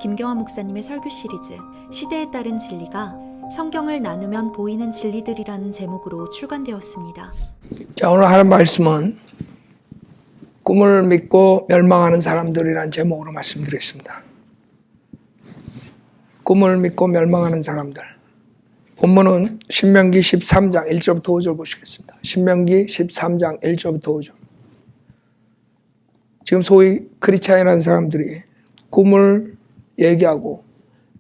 김경환 목사님의 설교 시리즈 시대에 따른 진리가 성경을 나누면 보이는 진리들이라는 제목으로 출간되었습니다. 자, 오늘 하는 말씀은 꿈을 믿고 멸망하는 사람들이라는 제목으로 말씀드리겠습니다. 꿈을 믿고 멸망하는 사람들. 본문은 신명기 13장 1절부터 5절 보시겠습니다. 신명기 13장 1절부터 5절. 지금 소위 크리스찬이라는 사람들이 꿈을 얘기하고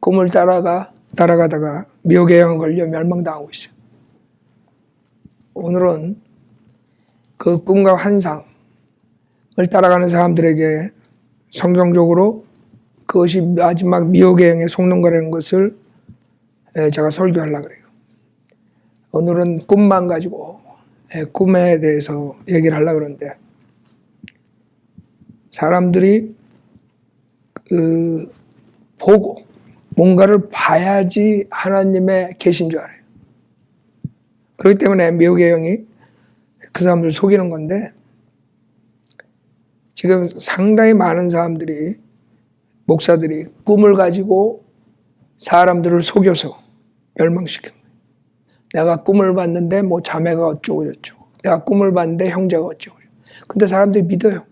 꿈을 따라가다가 미혹의 영에 걸려 멸망당하고 있어요. 오늘은 그 꿈과 환상을 따라가는 사람들에게 성경적으로 그것이 마지막 미혹의 영에 속는 거라는 것을 제가 설교하려고 그래요. 오늘은 꿈만 가지고 꿈에 대해서 얘기를 하려고 그러는데, 사람들이 보고 뭔가를 봐야지 하나님의 계신 줄 알아요. 그렇기 때문에 미혹의 영이 그 사람들 속이는 건데, 지금 상당히 많은 사람들이, 목사들이 꿈을 가지고 사람들을 속여서 멸망시키는 거예요. 내가 꿈을 봤는데 뭐 자매가 어쩌고 저쩌고, 내가 꿈을 봤는데 형제가 어쩌고. 근데 사람들이 믿어요.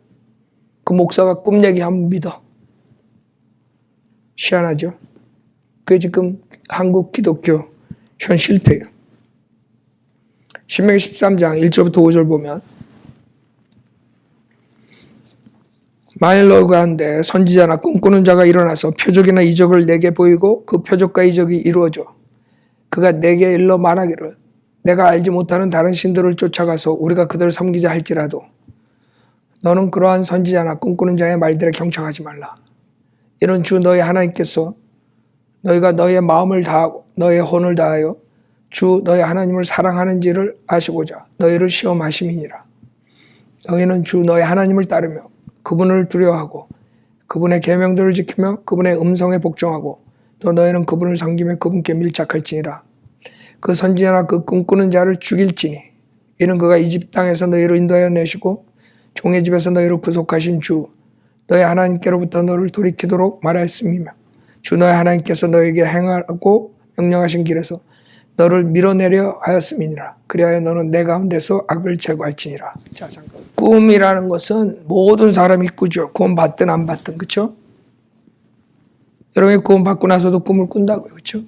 그 목사가 꿈 얘기하면 믿어. 희한하죠? 그게 지금 한국 기독교 현 실태예요. 신명기 13장 1절부터 5절 보면, 만일 너가 한데 선지자나 꿈꾸는 자가 일어나서 표적이나 이적을 내게 보이고 그 표적과 이적이 이루어져 그가 내게 일러 말하기를, 내가 알지 못하는 다른 신들을 쫓아가서 우리가 그들을 섬기자 할지라도 너는 그러한 선지자나 꿈꾸는 자의 말들에 경청하지 말라. 이는 주 너희 하나님께서 너희가 너희의 마음을 다하고 너희의 혼을 다하여 주 너희 하나님을 사랑하는지를 아시고자 너희를 시험하심이니라. 너희는 주 너희 하나님을 따르며 그분을 두려워하고 그분의 계명들을 지키며 그분의 음성에 복종하고 또 너희는 그분을 섬기며 그분께 밀착할지니라. 그 선지자나 그 꿈꾸는 자를 죽일지니 이는 그가 이집 땅에서 너희를 인도하여 내시고 종의 집에서 너희를 구속하신 주 너희 하나님께로부터 너를 돌이키도록 말하였음이며 주 너희 하나님께서 너에게 행하고 명령하신 길에서 너를 밀어내려 하였음이니라. 그리하여 너는 내 가운데서 악을 제거할지니라. 자, 잠깐. 꿈이라는 것은 모든 사람이 꾸죠. 구원 받든 안 받든, 그렇죠? 여러분이 구원 받고 나서도 꿈을 꾼다고요, 그렇죠?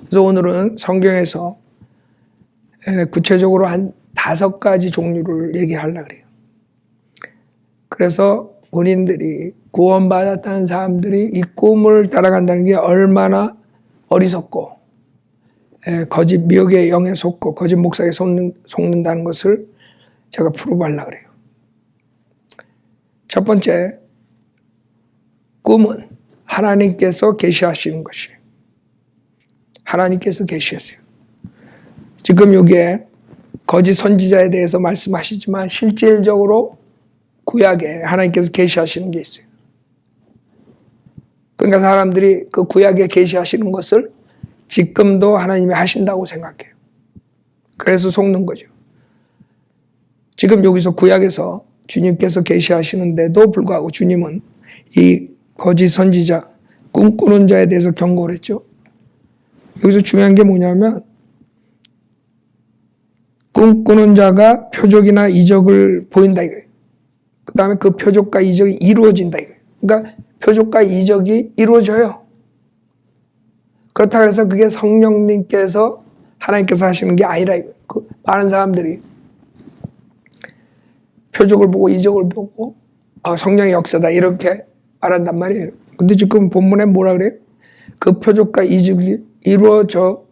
그래서 오늘은 성경에서 구체적으로 한 5가지 종류를 얘기하려고 그래요. 그래서 본인들이 구원받았다는 사람들이 이 꿈을 따라간다는 게 얼마나 어리석고 거짓 미혹의 영에 속고 거짓 목사에 속는다는 것을 제가 프로브하려고 그래요. 첫 번째, 꿈은 하나님께서 계시하시는 것이에요. 하나님께서 계시하세요. 지금 여기에 거짓 선지자에 대해서 말씀하시지만 실질적으로 구약에 하나님께서 계시하시는 게 있어요. 그러니까 사람들이 그 구약에 계시하시는 것을 지금도 하나님이 하신다고 생각해요. 그래서 속는 거죠. 지금 여기서 구약에서 주님께서 계시하시는데도 불구하고 주님은 이 거짓 선지자, 꿈꾸는 자에 대해서 경고를 했죠. 여기서 중요한 게 뭐냐면 꿈꾸는 자가 표적이나 이적을 보인다 이거예요. 그 다음에 그 표적과 이적이 이루어진다 이거예요. 그러니까 표적과 이적이 이루어져요. 그렇다고 해서 그게 성령님께서 하나님께서 하시는 게 아니라 이거예요. 그 많은 사람들이 표적을 보고 이적을 보고 성령의 역사다 이렇게 말한단 말이에요. 근데 지금 본문에 뭐라 그래요? 그 표적과 이적이 이루어져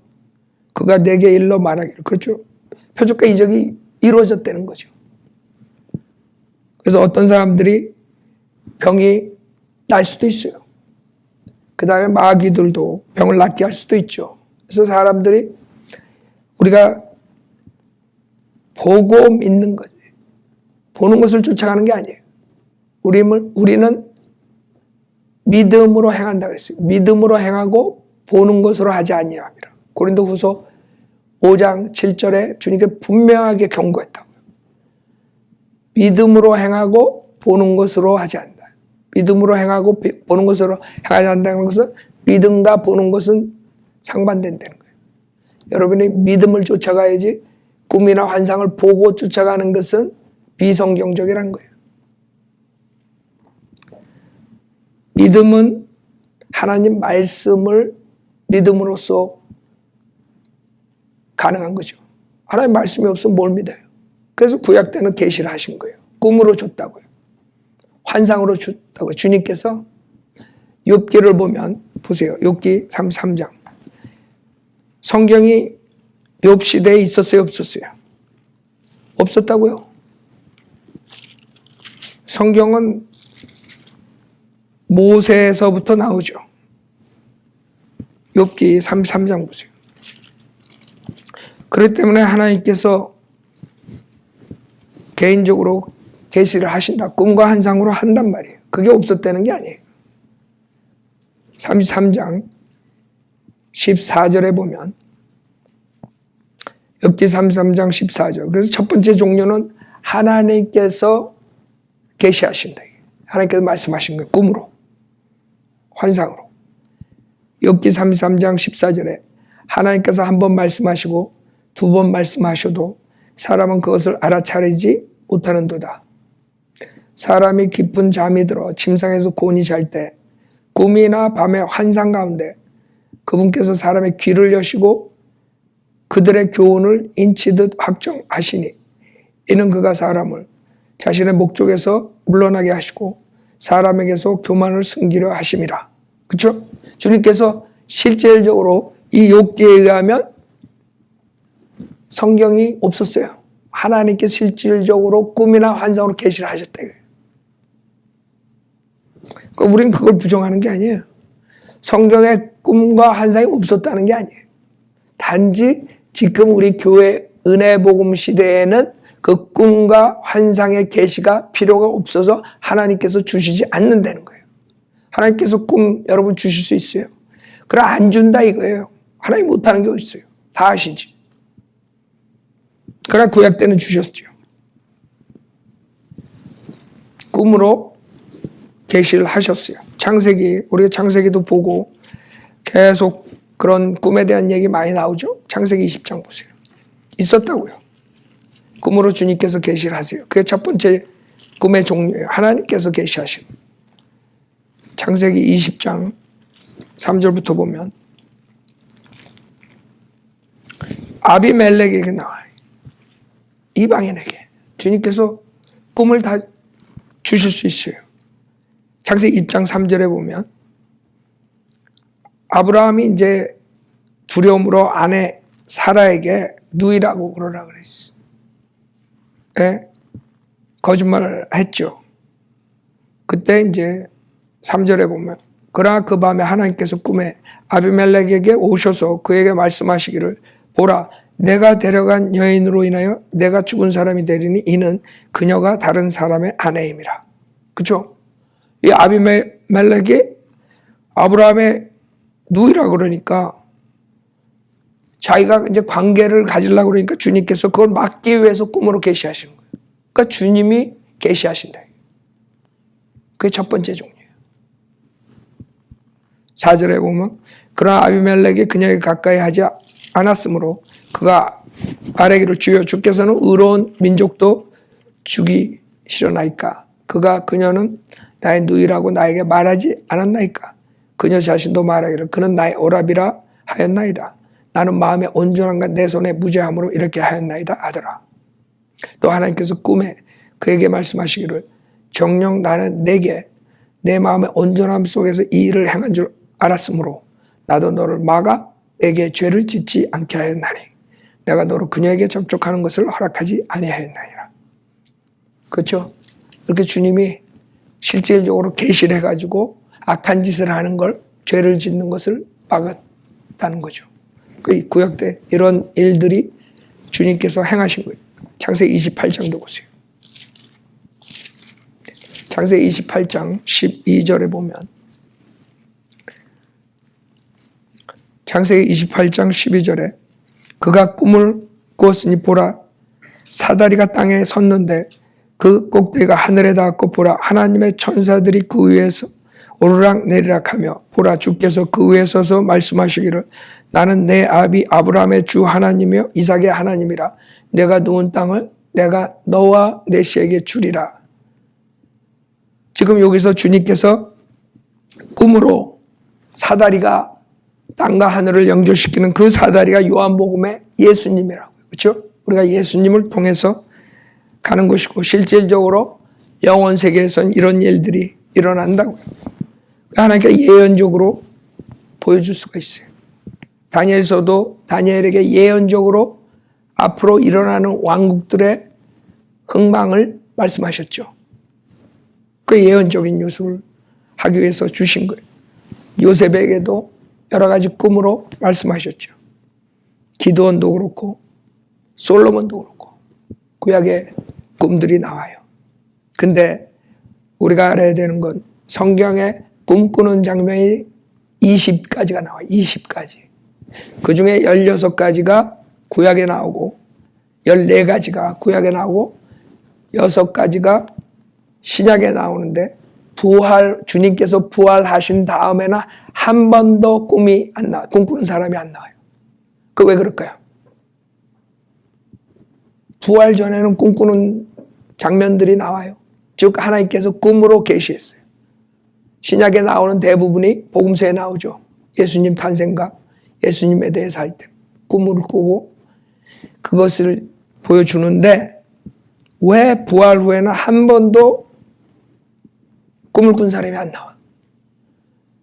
그가 내게 일러 말하기를. 그렇죠? 표적과 이적이 이루어졌다는 거죠. 그래서 어떤 사람들이 병이 날 수도 있어요. 그 다음에 마귀들도 병을 낫게 할 수도 있죠. 그래서 사람들이 우리가 보고 믿는 거지. 보는 것을 쫓아가는 게 아니에요. 우리는 믿음으로 행한다 그랬어요. 믿음으로 행하고 보는 것으로 하지 아니함이라. 고린도후서 5장 7절에 주님께 분명하게 경고했다고요. 믿음으로 행하고 보는 것으로 하지 않는다. 믿음으로 행하고 보는 것으로 행하지 않는다는 것은 믿음과 보는 것은 상반된다는 거예요. 여러분이 믿음을 쫓아가야지 꿈이나 환상을 보고 쫓아가는 것은 비성경적이라는 거예요. 믿음은 하나님 말씀을 믿음으로써 가능한 거죠. 하나님 말씀이 없으면 뭘 믿어요? 그래서 구약 때는 계시를 하신 거예요. 꿈으로 줬다고요. 환상으로 줬다고요. 주님께서 욥기를 보면 보세요. 욥기 33장. 성경이 욥 시대에 있었어요? 없었어요? 없었다고요. 성경은 모세에서부터 나오죠. 욥기 33장 보세요. 그렇기 때문에 하나님께서 개인적으로 계시를 하신다. 꿈과 환상으로 한단 말이에요. 그게 없었다는 게 아니에요. 33장 14절에 보면 욥기 33장 14절. 그래서 첫 번째 종류는 하나님께서 계시하신다. 하나님께서 말씀하신 거예요. 꿈으로, 환상으로. 욥기 33장 14절에 하나님께서 한 번 말씀하시고 두 번 말씀하셔도 사람은 그것을 알아차리지 못하는도다. 사람이 깊은 잠이 들어 침상에서 곤히 잘 때 꿈이나 밤의 환상 가운데 그분께서 사람의 귀를 여시고 그들의 교훈을 인치듯 확정하시니 이는 그가 사람을 자신의 목적에서 물러나게 하시고 사람에게서 교만을 숨기려 하심이라. 그렇죠? 주님께서 실질적으로 이 욥기에 의하면 성경이 없었어요. 하나님께 실질적으로 꿈이나 환상으로 계시를 하셨다. 그러니까 우리는 그걸 부정하는 게 아니에요. 성경에 꿈과 환상이 없었다는 게 아니에요. 단지 지금 우리 교회 은혜복음 시대에는 그 꿈과 환상의 계시가 필요가 없어서 하나님께서 주시지 않는다는 거예요. 하나님께서 꿈 여러분 주실 수 있어요. 그럼 안 준다 이거예요. 하나님 못하는 게 어디 있어요. 다 아시지. 그러나 구약 때는 주셨죠. 꿈으로 계시를 하셨어요. 창세기, 우리가 창세기도 보고 계속 그런 꿈에 대한 얘기 많이 나오죠. 창세기 20장 보세요. 있었다고요. 꿈으로 주님께서 계시를 하세요. 그게 첫 번째 꿈의 종류예요. 하나님께서 계시하시는. 창세기 20장 3절부터 보면 아비멜렉에게 나와요. 이방인에게 주님께서 꿈을 다 주실 수 있어요. 창세기 2장 3절에 보면 아브라함이 이제 두려움으로 아내 사라에게 누이라고 그러라 그랬어요. 예? 거짓말을 했죠. 그때 이제 3절에 보면 그러나 그 밤에 하나님께서 꿈에 아비멜렉에게 오셔서 그에게 말씀하시기를 보라 내가 데려간 여인으로 인하여 내가 죽은 사람이 되리니 이는 그녀가 다른 사람의 아내임이라. 그렇죠? 이 아비멜렉이 아브라함의 누이라 그러니까 자기가 이제 관계를 가지려고 그러니까 주님께서 그걸 막기 위해서 꿈으로 계시하시는 거예요. 그러니까 주님이 계시하신다. 그게 첫 번째 종류예요. 4절에 보면 그러나 아비멜렉이 그녀에게 가까이 하지 않았으므로 그가 아뢰기를 주여 주께서는 의로운 민족도 죽이시려나이까 그가 그녀는 나의 누이라고 나에게 말하지 않았나이까 그녀 자신도 말하기를 그는 나의 오라비라 하였나이다 나는 마음에 온전함과 내 손에 무죄함으로 이렇게 하였나이다 하더라. 또 하나님께서 꿈에 그에게 말씀하시기를 정녕 나는 내게 내 마음의 온전함 속에서 이 일을 행한 줄 알았으므로 나도 너를 막아 내게 죄를 짓지 않게 하였나니 내가 너로 그녀에게 접촉하는 것을 허락하지 아니하였나니라. 그렇죠? 그렇게 주님이 실질적으로 계시를 해가지고 악한 짓을 하는 걸 죄를 짓는 것을 막았다는 거죠. 그 구약 때 이런 일들이 주님께서 행하신 거예요. 창세기 28장도 보세요. 창세기 28장 12절에 보면 창세기 28장 12절에 그가 꿈을 꾸었으니 보라 사다리가 땅에 섰는데 그 꼭대기가 하늘에 닿았고 보라 하나님의 천사들이 그 위에서 오르락 내리락 하며 보라 주께서 그 위에 서서 말씀하시기를 나는 내 아비 아브라함의 주 하나님이며 이삭의 하나님이라 내가 누운 땅을 내가 너와 내 씨에게 주리라. 지금 여기서 주님께서 꿈으로 사다리가 땅과 하늘을 연결시키는 그 사다리가 요한복음의 예수님이라고요. 그렇죠? 우리가 예수님을 통해서 가는 것이고 실질적으로 영원 세계에선 이런 일들이 일어난다고요. 하나님께 예언적으로 보여줄 수가 있어요. 다니엘서도 다니엘에게 예언적으로 앞으로 일어나는 왕국들의 흥망을 말씀하셨죠. 그 예언적인 요소를 하기 위해서 주신 거예요. 요셉에게도 여러 가지 꿈으로 말씀하셨죠. 기드온도 그렇고 솔로몬도 그렇고 구약의 꿈들이 나와요. 근데 우리가 알아야 되는 건 성경에 꿈꾸는 장면이 20가지가 나와요. 20가지. 그 중에 16가지가 구약에 나오고 14가지가 구약에 나오고 6가지가 신약에 나오는데 주님께서 부활하신 다음에는 한 번도 꿈이 안 나와요. 꿈꾸는 사람이 안 나와요. 그 왜 그럴까요? 부활 전에는 꿈꾸는 장면들이 나와요. 즉 하나님께서 꿈으로 계시했어요. 신약에 나오는 대부분이 복음서에 나오죠. 예수님 탄생과 예수님에 대해서 할 때 꿈을 꾸고 그것을 보여주는데 왜 부활 후에는 한 번도 꿈을 꾼 사람이 안 나와?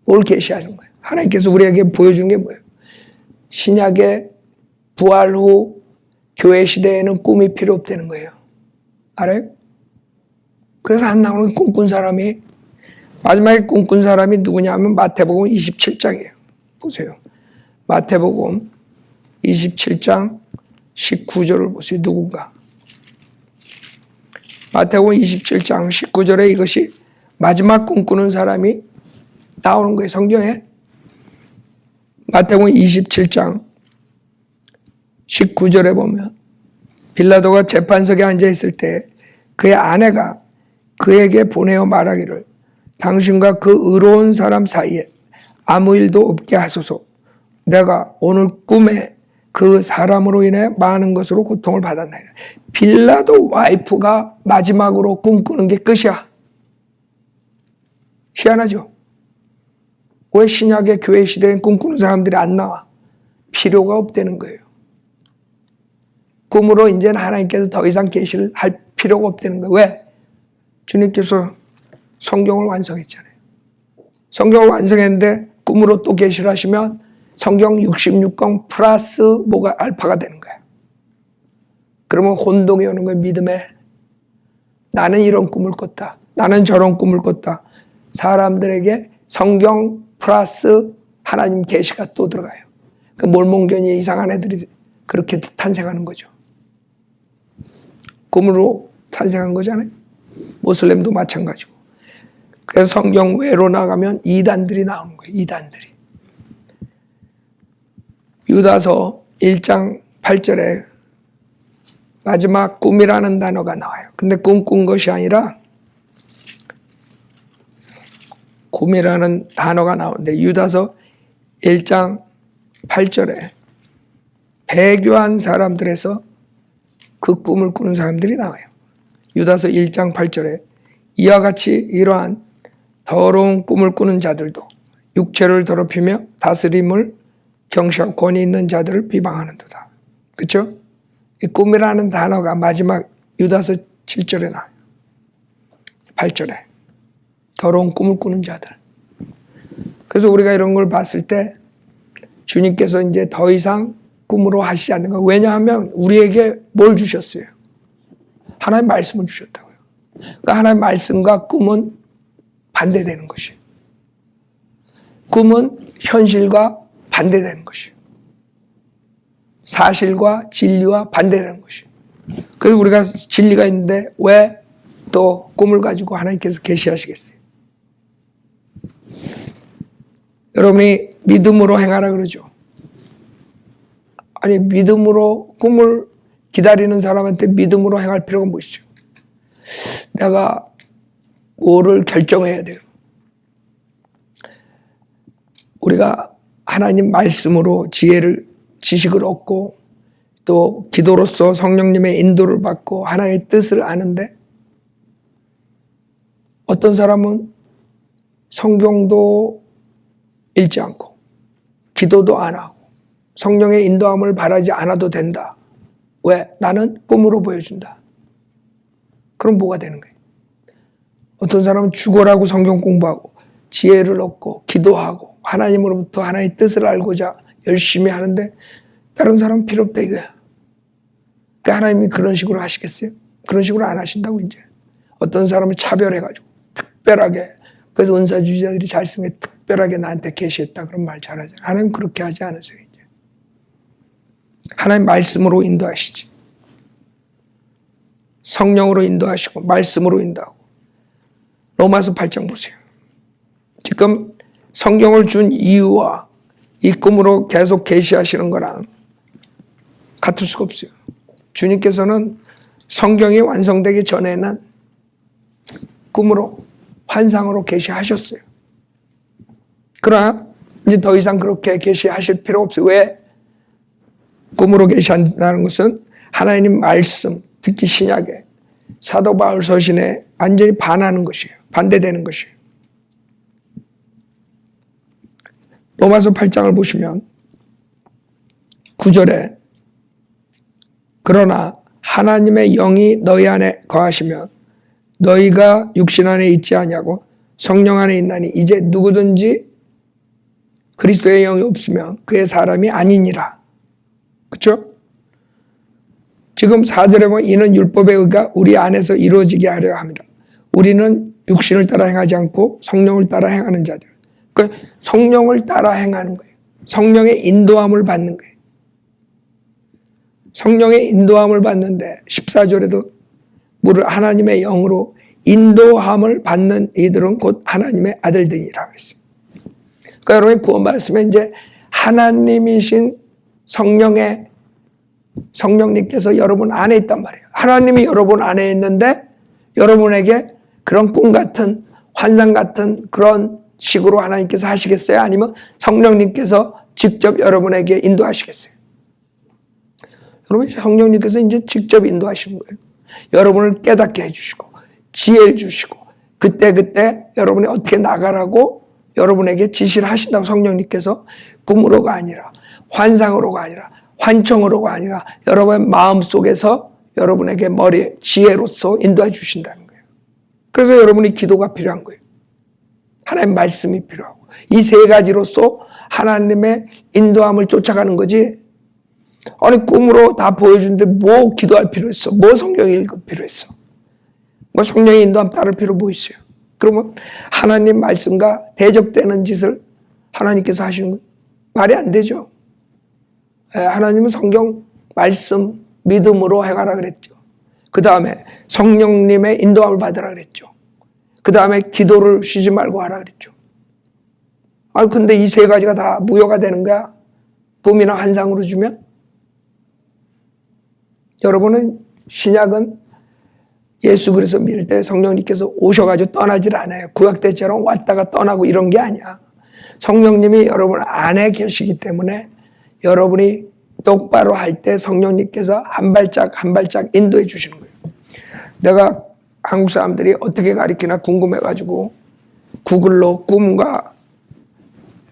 뭘 계시하는 거예요? 하나님께서 우리에게 보여준 게 뭐예요? 신약의 부활 후 교회 시대에는 꿈이 필요 없다는 거예요. 알아요? 그래서 안 나오는 꿈꾼 사람이 마지막에 꿈꾼 사람이 누구냐 하면 마태복음 27장이에요. 보세요. 마태복음 27장 19절을 보세요. 누군가. 마태복음 27장 19절에 이것이 마지막 꿈꾸는 사람이 나오는 거예요. 성경에. 마태복음 27장 19절에 보면 빌라도가 재판석에 앉아있을 때 그의 아내가 그에게 보내어 말하기를 당신과 그 의로운 사람 사이에 아무 일도 없게 하소서. 내가 오늘 꿈에 그 사람으로 인해 많은 것으로 고통을 받았나이다. 빌라도 와이프가 마지막으로 꿈꾸는 게 끝이야. 희한하죠? 왜 신약의 교회 시대엔 꿈꾸는 사람들이 안 나와? 필요가 없다는 거예요. 꿈으로 이제는 하나님께서 더 이상 계시를 할 필요가 없다는 거예요. 왜? 주님께서 성경을 완성했잖아요. 성경을 완성했는데 꿈으로 또 계시를 하시면 성경 66권 플러스 뭐가 알파가 되는 거예요. 그러면 혼동이 오는 거예요. 믿음에. 나는 이런 꿈을 꿨다. 나는 저런 꿈을 꿨다. 사람들에게 성경 플러스 하나님 계시가 또 들어가요. 그 몰몬견이 이상한 애들이 그렇게 탄생하는 거죠. 꿈으로 탄생한 거잖아요. 모슬렘도 마찬가지고. 그래서 성경 외로 나가면 이단들이 나오는 거예요. 이단들이. 유다서 1장 8절에 마지막 꿈이라는 단어가 나와요. 근데 꿈꾼 것이 아니라 꿈이라는 단어가 나오는데 유다서 1장 8절에 배교한 사람들에서 그 꿈을 꾸는 사람들이 나와요. 유다서 1장 8절에 이와 같이 이러한 더러운 꿈을 꾸는 자들도 육체를 더럽히며 다스림을 경시하고 권위 있는 자들을 비방하는도다. 그렇죠? 이 꿈이라는 단어가 마지막 유다서 7절에 나와요. 8절에 더러운 꿈을 꾸는 자들. 그래서 우리가 이런 걸 봤을 때 주님께서 이제 더 이상 꿈으로 하시지 않는 거예요. 왜냐하면 우리에게 뭘 주셨어요? 하나님의 말씀을 주셨다고요. 그러니까 하나님의 말씀과 꿈은 반대되는 것이에요. 꿈은 현실과 반대되는 것이에요. 사실과 진리와 반대되는 것이에요. 그래서 우리가 진리가 있는데 왜 또 꿈을 가지고 하나님께서 계시하시겠어요? 여러분이 믿음으로 행하라 그러죠. 아니 믿음으로 꿈을 기다리는 사람한테 믿음으로 행할 필요가 뭐 있죠? 내가 뭐를 결정해야 돼요. 우리가 하나님 말씀으로 지식을 얻고 또 기도로서 성령님의 인도를 받고 하나님의 뜻을 아는데, 어떤 사람은 성경도 읽지 않고 기도도 안 하고 성령의 인도함을 바라지 않아도 된다. 왜? 나는 꿈으로 보여준다. 그럼 뭐가 되는 거예요? 어떤 사람은 죽어라고 성경 공부하고 지혜를 얻고 기도하고 하나님으로부터 하나님의 뜻을 알고자 열심히 하는데 다른 사람은 필요 없다 이거야. 그러니까 하나님이 그런 식으로 하시겠어요? 그런 식으로 안 하신다고. 이제 어떤 사람을 차별해가지고 특별하게, 그래서 은사주의자들이 잘 쓴 게 특별하게 나한테 계시했다 그런 말 잘하잖아요. 하나님 그렇게 하지 않으세요. 이제 하나님 말씀으로 인도하시지. 성령으로 인도하시고 말씀으로 인도하고. 로마서 8장 보세요. 지금 성경을 준 이유와 이 꿈으로 계속 계시하시는 거랑 같을 수가 없어요. 주님께서는 성경이 완성되기 전에는 꿈으로, 환상으로 계시하셨어요. 그러나 이제 더 이상 그렇게 계시하실 필요 없어요. 왜? 꿈으로 계시한다는 것은 하나님 말씀, 특히 신약에 사도 바울 서신에 완전히 반하는 것이에요. 반대되는 것이에요. 로마서 8장을 보시면 9절에 그러나 하나님의 영이 너희 안에 거하시면 너희가 육신 안에 있지 아니하고 성령 안에 있나니 이제 누구든지 그리스도의 영이 없으면 그의 사람이 아니니라. 그렇죠? 지금 4절에 보면 이는 율법의 의가 우리 안에서 이루어지게 하려 함이라. 우리는 육신을 따라 행하지 않고 성령을 따라 행하는 자들. 그러니까 성령을 따라 행하는 거예요. 성령의 인도함을 받는 거예요. 성령의 인도함을 받는데 14절에도 하나님의 영으로 인도함을 받는 이들은 곧 하나님의 아들들이라고 했어요. 그러니까 여러분이 구원받았으면 이제 하나님이신 성령님께서 여러분 안에 있단 말이에요. 하나님이 여러분 안에 있는데 여러분에게 그런 꿈 같은 환상 같은 그런 식으로 하나님께서 하시겠어요? 아니면 성령님께서 직접 여러분에게 인도하시겠어요? 여러분, 성령님께서 이제 직접 인도하시는 거예요. 여러분을 깨닫게 해주시고 지혜를 주시고 그때 여러분이 어떻게 나가라고 여러분에게 지시를 하신다고. 성령님께서 꿈으로가 아니라 환상으로가 아니라 환청으로가 아니라 여러분의 마음속에서 여러분에게 머리에 지혜로서 인도해 주신다는 거예요. 그래서 여러분이 기도가 필요한 거예요. 하나님의 말씀이 필요하고 이 세 가지로서 하나님의 인도함을 쫓아가는 거지. 아니 꿈으로 다 보여주는데 뭐 기도할 필요 있어? 뭐 성경 읽을 필요 있어? 뭐 성령의 인도함 따를 필요 뭐 있어요? 그러면 하나님 말씀과 대적되는 짓을 하나님께서 하시는 거예요. 말이 안 되죠. 하나님은 성경 말씀 믿음으로 행하라 그랬죠. 그 다음에 성령님의 인도함을 받으라 그랬죠. 그 다음에 기도를 쉬지 말고 하라 그랬죠. 근데 이 세 가지가 다 무효가 되는 거야? 꿈이나 환상으로 주면? 여러분은 신약은 예수 그리스도 믿을 때 성령님께서 오셔가지고 떠나질 않아요. 구약 때처럼 왔다가 떠나고 이런 게 아니야. 성령님이 여러분 안에 계시기 때문에 여러분이 똑바로 할 때 성령님께서 한 발짝 한 발짝 인도해 주시는 거예요. 내가 한국 사람들이 어떻게 가르치나 궁금해가지고 구글로 꿈과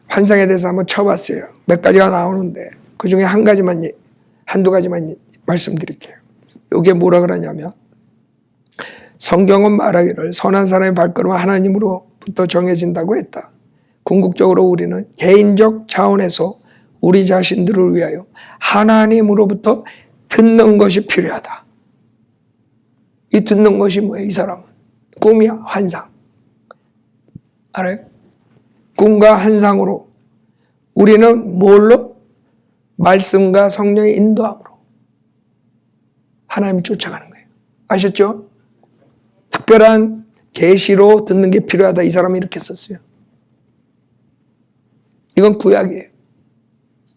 환상에 대해서 한번 쳐봤어요. 몇 가지가 나오는데 그 중에 한두 가지만 말씀드릴게요. 이게 뭐라 그러냐면 성경은 말하기를 선한 사람의 발걸음은 하나님으로부터 정해진다고 했다. 궁극적으로 우리는 개인적 차원에서 우리 자신들을 위하여 하나님으로부터 듣는 것이 필요하다. 이 듣는 것이 뭐예요? 이 사람은 꿈이야, 환상. 알아요? 꿈과 환상으로 우리는 뭘로? 말씀과 성령의 인도함으로 하나님을 쫓아가는 거예요. 아셨죠? 특별한 계시로 듣는 게 필요하다. 이 사람이 이렇게 썼어요. 이건 구약이에요.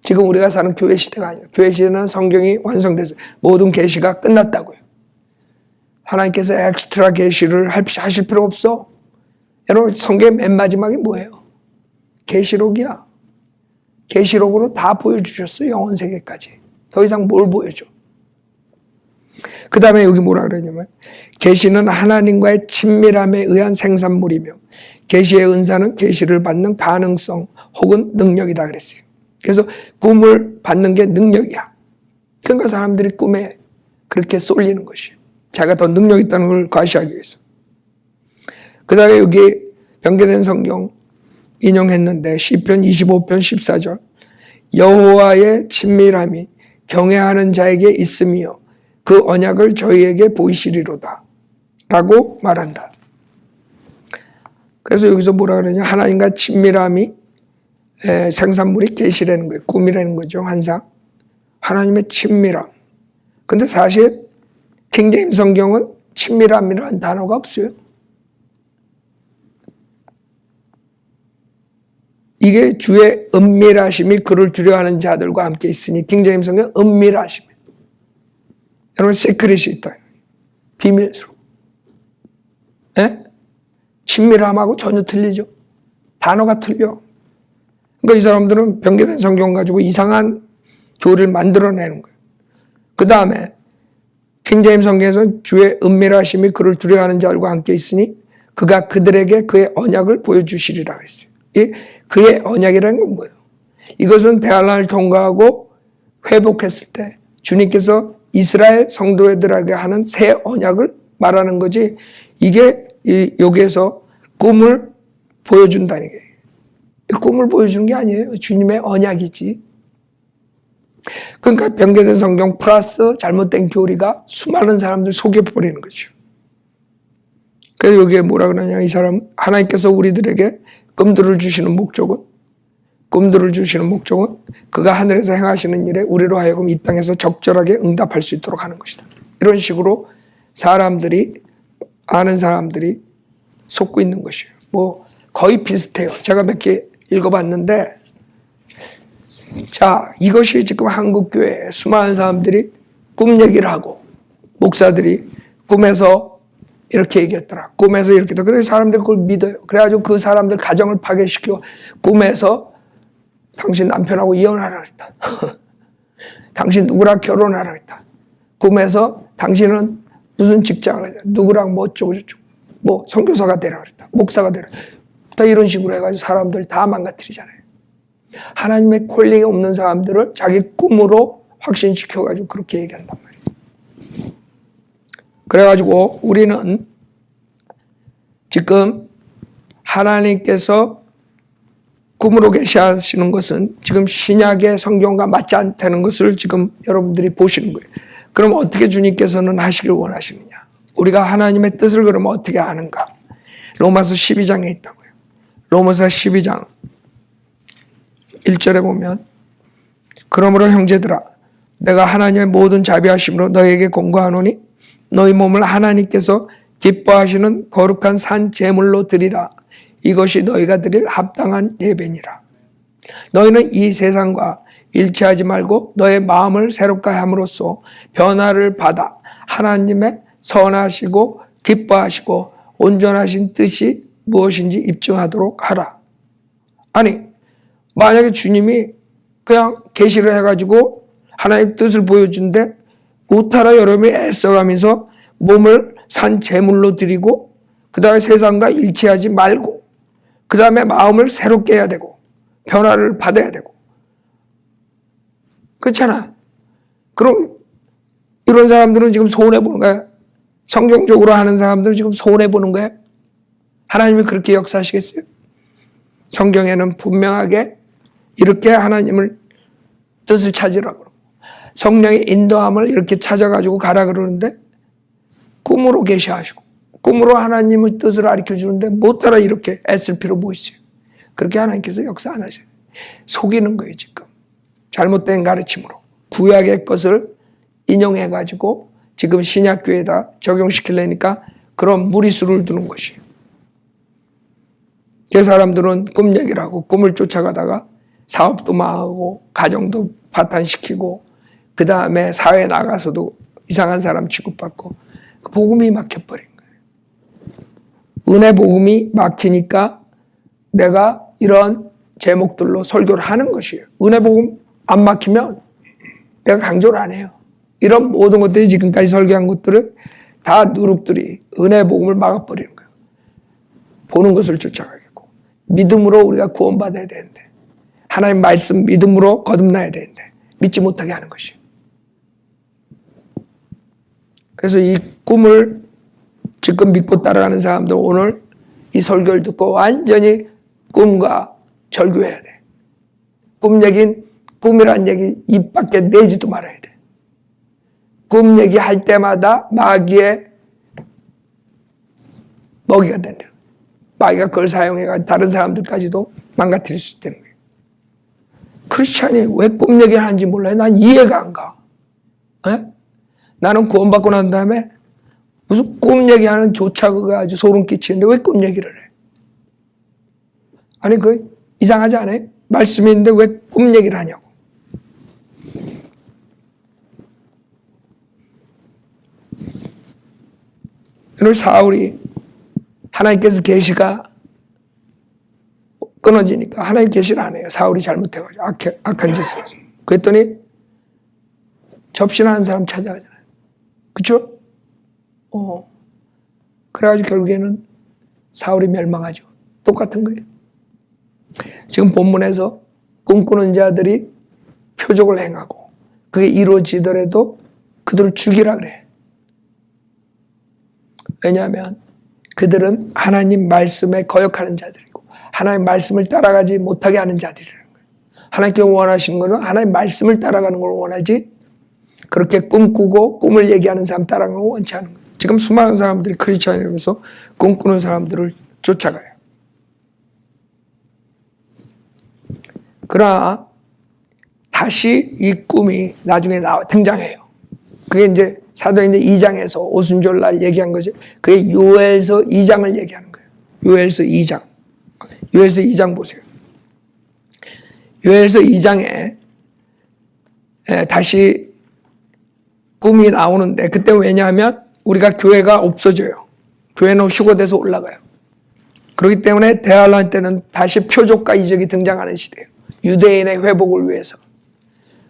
지금 우리가 사는 교회 시대가 아니에요. 교회 시대는 성경이 완성돼서 모든 계시가 끝났다고요. 하나님께서 엑스트라 계시를 하실 필요 없어. 여러분 성경의 맨 마지막이 뭐예요? 계시록이야. 계시록으로 다 보여주셨어. 영원 세계까지. 더 이상 뭘 보여줘? 그 다음에 여기 뭐라 그러냐면 계시는 하나님과의 친밀함에 의한 생산물이며 계시의 은사는 계시를 받는 가능성 혹은 능력이다 그랬어요. 그래서 꿈을 받는 게 능력이야. 그러니까 사람들이 꿈에 그렇게 쏠리는 것이에요. 자기가 더 능력 있다는 걸 과시하기 위해서. 그 다음에 여기 변개된 성경 인용했는데 시편 25편 14절 여호와의 친밀함이 경외하는 자에게 있으며 그 언약을 저희에게 보이시리로다 라고 말한다. 그래서 여기서 뭐라 그러냐 하나님과 친밀함이 생산물이 계시라는 거예요. 꿈이라는 거죠. 환상. 하나님의 친밀함. 근데 사실 킹제임스 성경은 친밀함이라는 단어가 없어요. 이게 주의 은밀하심이 그를 두려워하는 자들과 함께 있으니 킹제임스 성경은 은밀하심. 여러분 시크릿이 있다. 비밀스러워. 친밀함하고 전혀 틀리죠. 단어가 틀려. 그러니까 이 사람들은 변개된 성경 가지고 이상한 교리를 만들어내는 거예요. 그 다음에 킹제임스 성경에서는 주의 은밀하심이 그를 두려워하는 자들과 함께 있으니 그가 그들에게 그의 언약을 보여주시리라 그랬어요. 이 그의 언약이라는 건 뭐예요? 이것은 대환란을 통과하고 회복했을 때 주님께서 이스라엘 성도들에게 하는 새 언약을 말하는 거지 이게 여기에서 꿈을 보여준다는 게 꿈을 보여주는 게 아니에요. 주님의 언약이지. 그러니까 변개된 성경 플러스 잘못된 교리가 수많은 사람들 속여버리는 거죠. 그래서 여기에 뭐라 그러냐 이 사람 하나님께서 우리들에게 꿈들을 주시는 목적은 그가 하늘에서 행하시는 일에 우리로 하여금 이 땅에서 적절하게 응답할 수 있도록 하는 것이다. 이런 식으로 아는 사람들이 속고 있는 것이에요. 뭐 거의 비슷해요. 제가 몇 개 읽어봤는데 자 이것이 지금 한국교회에 수많은 사람들이 꿈 얘기를 하고 목사들이 꿈에서 이렇게 얘기했더라. 꿈에서 이렇게 했더라. 그래서 사람들이 그걸 믿어요. 그래가지고 그 사람들 가정을 파괴시켜 꿈에서 당신 남편하고 이혼하라 그랬다. 당신 누구랑 결혼하라 그랬다. 꿈에서 당신은 무슨 직장을 해야 돼. 누구랑 뭐 어쩌고 저쩌고. 뭐 선교사가 되라 그랬다. 목사가 되라. 다 이런 식으로 해가지고 사람들 다 망가뜨리잖아요. 하나님의 콜링이 없는 사람들을 자기 꿈으로 확신시켜가지고 그렇게 얘기한단 말이에요. 그래가지고 우리는 지금 하나님께서 꿈으로 계시하시는 것은 지금 신약의 성경과 맞지 않다는 것을 지금 여러분들이 보시는 거예요. 그럼 어떻게 주님께서는 하시길 원하시느냐? 우리가 하나님의 뜻을 그러면 어떻게 아는가? 로마서 12장에 있다고요. 로마서 12장 1절에 보면 그러므로 형제들아 내가 하나님의 모든 자비하심으로 너희에게 공고하노니 너희 몸을 하나님께서 기뻐하시는 거룩한 산 제물로 드리라. 이것이 너희가 드릴 합당한 예배니라. 너희는 이 세상과 일치하지 말고 너의 마음을 새롭게 함으로써 변화를 받아 하나님의 선하시고 기뻐하시고 온전하신 뜻이 무엇인지 입증하도록 하라. 아니 만약에 주님이 그냥 계시를 해가지고 하나님의 뜻을 보여준데 우타라 여러분이 애써가면서 몸을 산 제물로 드리고 그 다음에 세상과 일치하지 말고 그 다음에 마음을 새롭게 해야 되고 변화를 받아야 되고 그렇잖아. 그럼 이런 사람들은 지금 손해보는 거야. 성경적으로 하는 사람들은 지금 손해보는 거야. 하나님이 그렇게 역사하시겠어요? 성경에는 분명하게 이렇게 하나님을 뜻을 찾으라고 그러고 성령의 인도함을 이렇게 찾아가지고 가라 그러는데 꿈으로 계시하시고 꿈으로 하나님의 뜻을 가르쳐 주는데 못 따라 이렇게 애쓸 필요 뭐 있어요? 그렇게 하나님께서 역사 안 하셔요. 속이는 거예요 지금. 잘못된 가르침으로 구약의 것을 인용해가지고 지금 신약교회에다 적용시키려니까 그런 무리수를 두는 것이에요. 그 사람들은 꿈 얘기를 하고 꿈을 쫓아가다가 사업도 망하고 가정도 파탄시키고 그 다음에 사회에 나가서도 이상한 사람 취급받고 그 복음이 막혀버린 거예요. 은혜 복음이 막히니까 내가 이런 제목들로 설교를 하는 것이에요. 은혜 복음 안 막히면 내가 강조를 안 해요. 이런 모든 것들이 지금까지 설교한 것들은 다 누룩들이 은혜 복음을 막아버리는 거예요. 보는 것을 쫓아가겠고 믿음으로 우리가 구원받아야 되는데 하나님 말씀 믿음으로 거듭나야 되는데 믿지 못하게 하는 것이에요. 그래서 이 꿈을 지금 믿고 따라가는 사람들 오늘 이 설교를 듣고 완전히 꿈과 절교해야 돼. 꿈이란 얘기 입 밖에 내지도 말아야 돼. 꿈 얘기할 때마다 마귀의 먹이가 된다. 마귀가 그걸 사용해가 다른 사람들까지도 망가뜨릴 수 있다는 거예요. 크리스찬이 왜 꿈 얘기를 하는지 몰라요. 난 이해가 안 가. 에? 나는 구원받고 난 다음에 무슨 꿈 얘기하는 조차 그거 아주 소름 끼치는데 왜 꿈 얘기를 해? 아니 그 이상하지 않아요? 말씀이 있는데 왜 꿈 얘기를 하냐고. 오늘 사울이 하나님께서 계시가 끊어지니까 하나님 계시를 안 해요. 사울이 잘못해가지고 악한 짓을 해서. 그랬더니 접신하는 사람 찾아가잖아요. 그쵸? 그래가지고 결국에는 사울이 멸망하죠. 똑같은 거예요. 지금 본문에서 꿈꾸는 자들이 표적을 행하고 그게 이루어지더라도 그들을 죽이라 그래. 왜냐하면 그들은 하나님 말씀에 거역하는 자들이고 하나님 말씀을 따라가지 못하게 하는 자들이라는 거예요. 하나님께 원하시는 것은 하나님 말씀을 따라가는 걸 원하지 그렇게 꿈꾸고 꿈을 얘기하는 사람 따라가는 걸 원치 않은 거예요. 지금 수많은 사람들이 크리스찬이라면서 꿈꾸는 사람들을 쫓아가요. 그러나 다시 이 꿈이 나중에 등장해요. 그게 이제 사도행전 2장에서 오순절날 얘기한 거죠. 그게 요엘서 2장을 얘기하는 거예요. 요엘서 2장. 요엘서 2장 보세요. 요엘서 2장에 다시 꿈이 나오는데 그때 왜냐하면 우리가 교회가 없어져요. 교회는 휴거돼서 올라가요. 그렇기 때문에 대환란 때는 다시 표적과 이적이 등장하는 시대예요. 유대인의 회복을 위해서.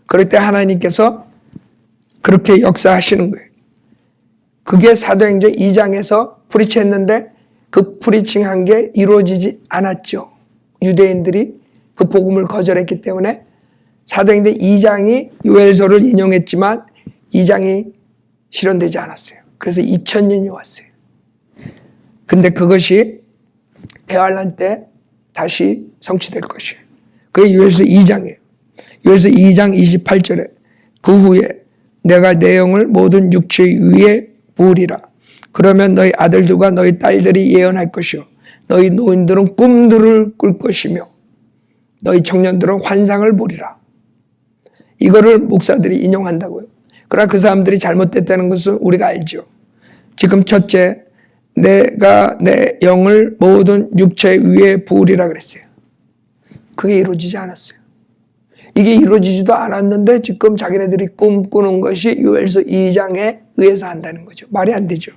그럴 때 하나님께서 그렇게 역사하시는 거예요. 그게 사도행전 2장에서 프리치했는데 그 프리칭한 게 이루어지지 않았죠. 유대인들이 그 복음을 거절했기 때문에 사도행전 2장이 요엘서를 인용했지만 2장이 실현되지 않았어요. 그래서 2000년이 왔어요. 근데 그것이 대환란 때 다시 성취될 것이에요. 그게 요엘서 2장이에요. 요엘서 2장 28절에 그 후에 내가 내 영을 모든 육체 위에 부으리라. 그러면 너희 아들들과 너희 딸들이 예언할 것이요 너희 노인들은 꿈들을 꿀 것이며 너희 청년들은 환상을 보리라. 이거를 목사들이 인용한다고요. 그러나 그 사람들이 잘못됐다는 것은 우리가 알죠. 지금 첫째, 내가 내 영을 모든 육체 위에 부으리라 그랬어요. 그게 이루어지지 않았어요. 이게 이루어지지도 않았는데 지금 자기네들이 꿈꾸는 것이 요엘서 2장에 의해서 한다는 거죠. 말이 안 되죠.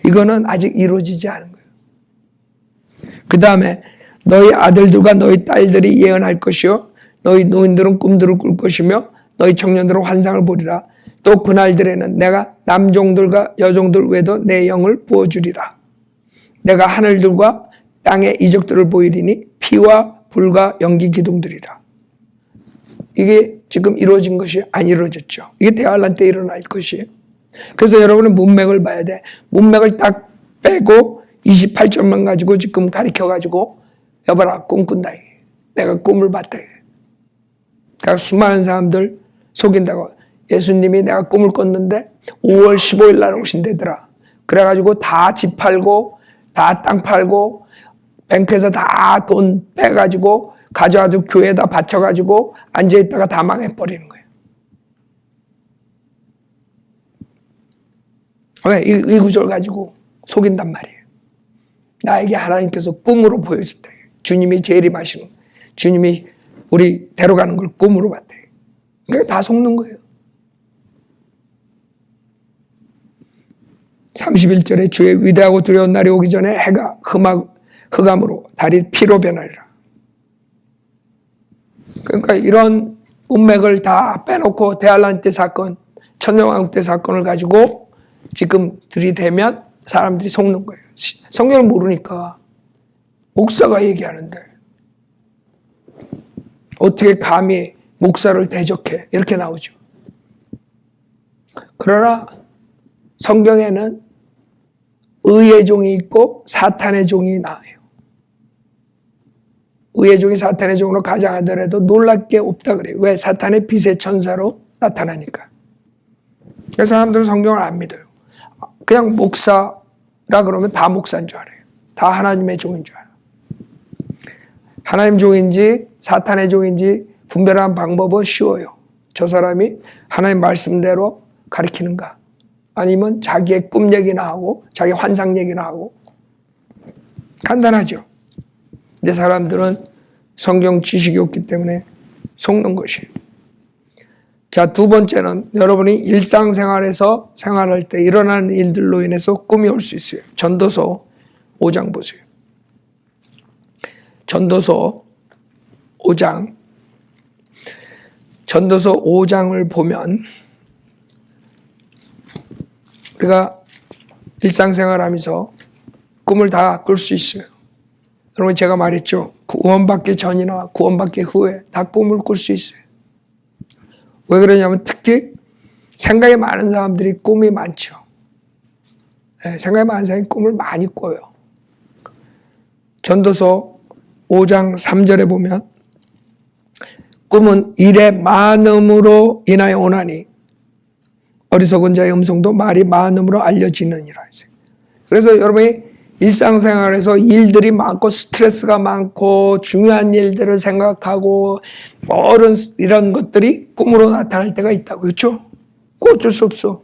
이거는 아직 이루어지지 않은 거예요. 그 다음에 너희 아들들과 너희 딸들이 예언할 것이요 너희 노인들은 꿈들을 꿀 것이며 너희 청년들은 환상을 보리라. 또 그날들에는 내가 남종들과 여종들 외에도 내 영을 부어주리라. 내가 하늘들과 땅의 이적들을 보이리니 피와 불과 연기 기둥들이라. 이게 지금 이루어진 것이 안 이루어졌죠. 이게 대환란 때 일어날 것이에요. 그래서 여러분은 문맥을 봐야 돼. 문맥을 딱 빼고 28점만 가지고 지금 가리켜가지고 여봐라 꿈꾼다. 내가 꿈을 봤다. 그러니까 수많은 사람들 속인다고. 예수님이 내가 꿈을 꿨는데 5월 15일 날 오신대더라. 그래가지고 다 집 팔고 다 땅 팔고 뱅크에서 다 돈 빼가지고 가져와서 교회에다 바쳐가지고 앉아있다가 다 망해버리는 거예요. 왜? 이 구절 가지고 속인단 말이에요. 나에게 하나님께서 꿈으로 보여줬다. 주님이 재림하시는 주님이 우리 데려가는 걸 꿈으로 봤다. 그러니까 다 속는 거예요. 31절에 주의 위대하고 두려운 날이 오기 전에 해가 흑암으로 달이 피로 변하리라. 그러니까 이런 문맥을 다 빼놓고 대할란트 사건, 천년왕국 때 사건을 가지고 지금 들이대면 사람들이 속는 거예요. 성경을 모르니까 목사가 얘기하는데 어떻게 감히 목사를 대적해? 이렇게 나오죠. 그러나 성경에는 의의 종이 있고 사탄의 종이 나와요. 의의 종이 사탄의 종으로 가장하더라도 놀랄 게 없다 그래요. 왜? 사탄의 빛의 천사로 나타나니까. 그래서 사람들은 성경을 안 믿어요. 그냥 목사라 그러면 다 목사인 줄 알아요. 다 하나님의 종인 줄 알아요. 하나님 종인지 사탄의 종인지 분별하는 방법은 쉬워요. 저 사람이 하나님 말씀대로 가르치는가 아니면 자기의 꿈 얘기나 하고 자기 환상 얘기나 하고 간단하죠. 근데 사람들은 성경 지식이 없기 때문에 속는 것이에요. 자, 두 번째는 여러분이 일상생활에서 생활할 때 일어나는 일들로 인해서 꿈이 올 수 있어요. 전도서 5장 보세요. 전도서 5장. 전도서 5장을 보면 우리가 일상생활하면서 꿈을 다 꿀 수 있어요. 여러분 제가 말했죠. 구원받기 전이나 구원받기 후에 다 꿈을 꿀 수 있어요. 왜 그러냐면 특히 생각이 많은 사람들이 꿈이 많죠. 생각이 많은 사람이 꿈을 많이 꿔요. 전도서 5장 3절에 보면 꿈은 일의 많음으로 인하여 오나니 어리석은 자의 음성도 말이 많음으로 알려지느니라 했어요. 그래서 여러분이 일상생활에서 일들이 많고 스트레스가 많고 중요한 일들을 생각하고 이런 것들이 꿈으로 나타날 때가 있다고. 그렇죠? 그거 어쩔 수 없어.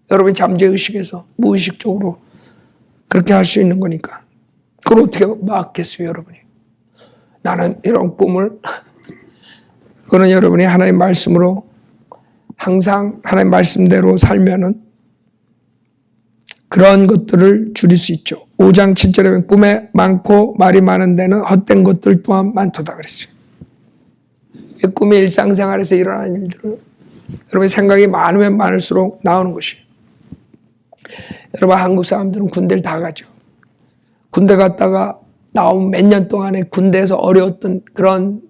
여러분이 잠재의식에서 무의식적으로 그렇게 할 수 있는 거니까. 그걸 어떻게 막겠어요, 여러분이? 나는 이런 꿈을 그거는 여러분이 하나님 말씀으로 항상 하나님 말씀대로 살면은 그런 것들을 줄일 수 있죠. 5장 7절에 보면 꿈에 많고 말이 많은 데는 헛된 것들 또한 많도다 그랬어요. 이 꿈이 일상생활에서 일어나는 일들을 여러분의 생각이 많으면 많을수록 나오는 것이에요. 여러분 한국 사람들은 군대를 다 가죠. 군대 갔다가 나온 몇 년 동안에 군대에서 어려웠던 그런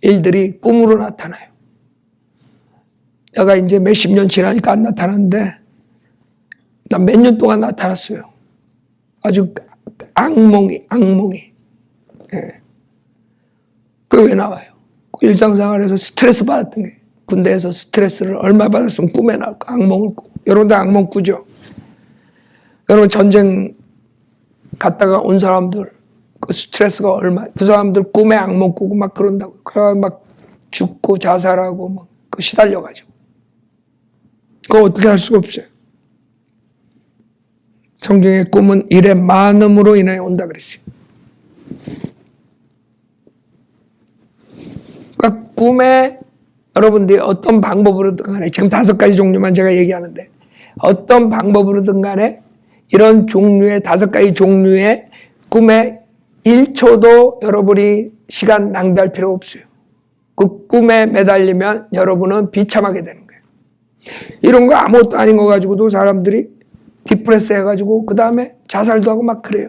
일들이 꿈으로 나타나요. 내가 이제 몇십 년 지나니까 안 나타났는데 나 몇 년 동안 나타났어요. 아주 악몽이. 예. 그게 왜 나와요? 일상생활에서 스트레스 받았던 게 군대에서 스트레스를 얼마 받았으면 꿈에 나올까? 악몽을 꾸고. 여러분들 악몽 꾸죠? 여러분 전쟁 갔다가 온 사람들 그 스트레스가 그 사람들 꿈에 악몽 꾸고 막 그런다고. 그래 막 죽고 자살하고 막 그 시달려가지고. 그거 어떻게 할 수가 없어요. 성경의 꿈은 일의 많음으로 인하여 온다 그랬어요. 그러니까 꿈에 여러분들이 어떤 방법으로든 간에 지금 5가지 종류만 제가 얘기하는데 어떤 방법으로든 간에 이런 종류의 5가지 종류의 꿈에 1초도 여러분이 시간 낭비할 필요가 없어요. 그 꿈에 매달리면 여러분은 비참하게 되는 거예요. 이런 거 아무것도 아닌 거 가지고도 사람들이 디프레스 해가지고 그 다음에 자살도 하고 막 그래요.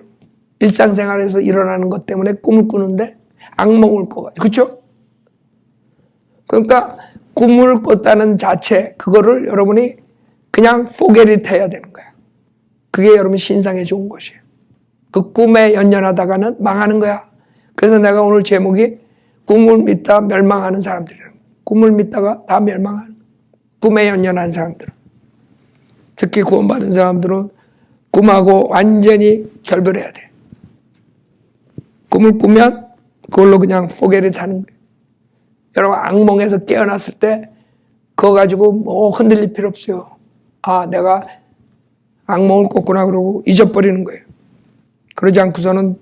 일상생활에서 일어나는 것 때문에 꿈을 꾸는데 악몽을 꿔가지고. 그렇죠? 그러니까 꿈을 꿨다는 자체 그거를 여러분이 그냥 forget it 해야 되는 거야. 그게 여러분 신상에 좋은 것이에요. 그 꿈에 연연하다가는 망하는 거야. 그래서 내가 오늘 제목이 꿈을 믿다 멸망하는 사람들이라는 거야. 꿈을 믿다가 다 멸망하는 거야. 꿈에 연연한 사람들은. 특히 구원받은 사람들은 꿈하고 완전히 결별해야 돼. 꿈을 꾸면 그걸로 그냥 forget it 하는 거예요. 여러분 악몽에서 깨어났을 때 그거 가지고 뭐 흔들릴 필요 없어요. 아 내가 악몽을 꿨구나 그러고 잊어버리는 거예요. 그러지 않고서는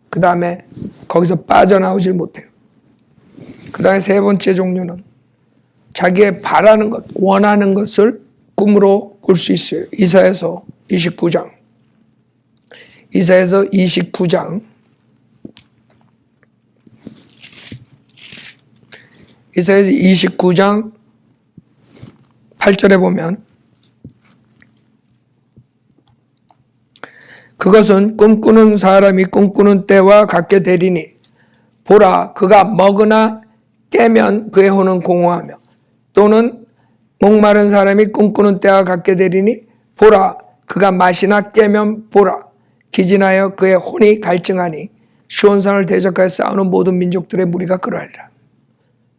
그 다음에 거기서 빠져나오질 못해요. 그 다음에 3번째 종류는 자기의 바라는 것, 원하는 것을 꿈으로 꿀 수 있어요. 이사야서 29장. 이사야서 29장. 이사야서 29장 8절에 보면 그것은 꿈꾸는 사람이 꿈꾸는 때와 같게 되리니 보라 그가 먹으나 깨면 그의 혼은 공허하며 또는 목마른 사람이 꿈꾸는 때와 같게 되리니 보라 그가 마시나 깨면 보라 기진하여 그의 혼이 갈증하니 시온산을 대적하여 싸우는 모든 민족들의 무리가 그러하리라.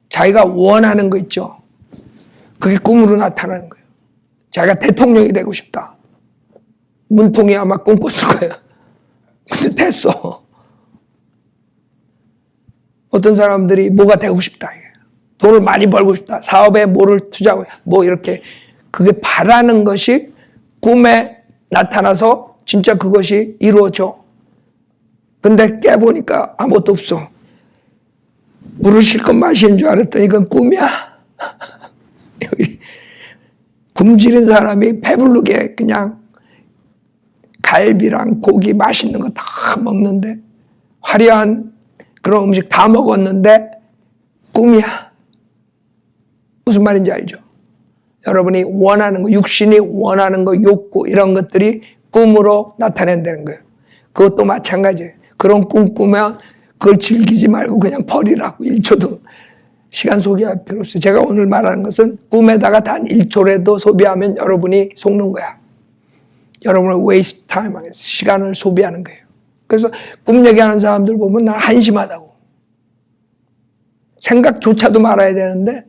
자기가 원하는 거 있죠. 그게 꿈으로 나타나는 거예요. 자기가 대통령이 되고 싶다. 문통이 아마 꿈꿨을 거예요. 근데 됐어. 어떤 사람들이 뭐가 되고 싶다. 돈을 많이 벌고 싶다. 사업에 뭐를 투자하고 뭐 이렇게 그게 바라는 것이 꿈에 나타나서 진짜 그것이 이루어져. 근데 깨보니까 아무것도 없어. 물을 실컷 마시는 줄 알았더니 그건 꿈이야. 여기 굶주린 사람이 배부르게 그냥 갈비랑 고기 맛있는 거 다 먹는데 화려한 그런 음식 다 먹었는데 꿈이야. 무슨 말인지 알죠? 여러분이 원하는 거, 육신이 원하는 거, 욕구 이런 것들이 꿈으로 나타낸다는 거예요. 그것도 마찬가지예요. 그런 꿈 꾸면 그걸 즐기지 말고 그냥 버리라고. 1초도 시간 소비할 필요 없어요. 제가 오늘 말하는 것은 꿈에다가 단 1초라도 소비하면 여러분이 속는 거야. 여러분은 waste time, 시간을 소비하는 거예요. 그래서 꿈 얘기하는 사람들 보면 나 한심하다고. 생각조차도 말아야 되는데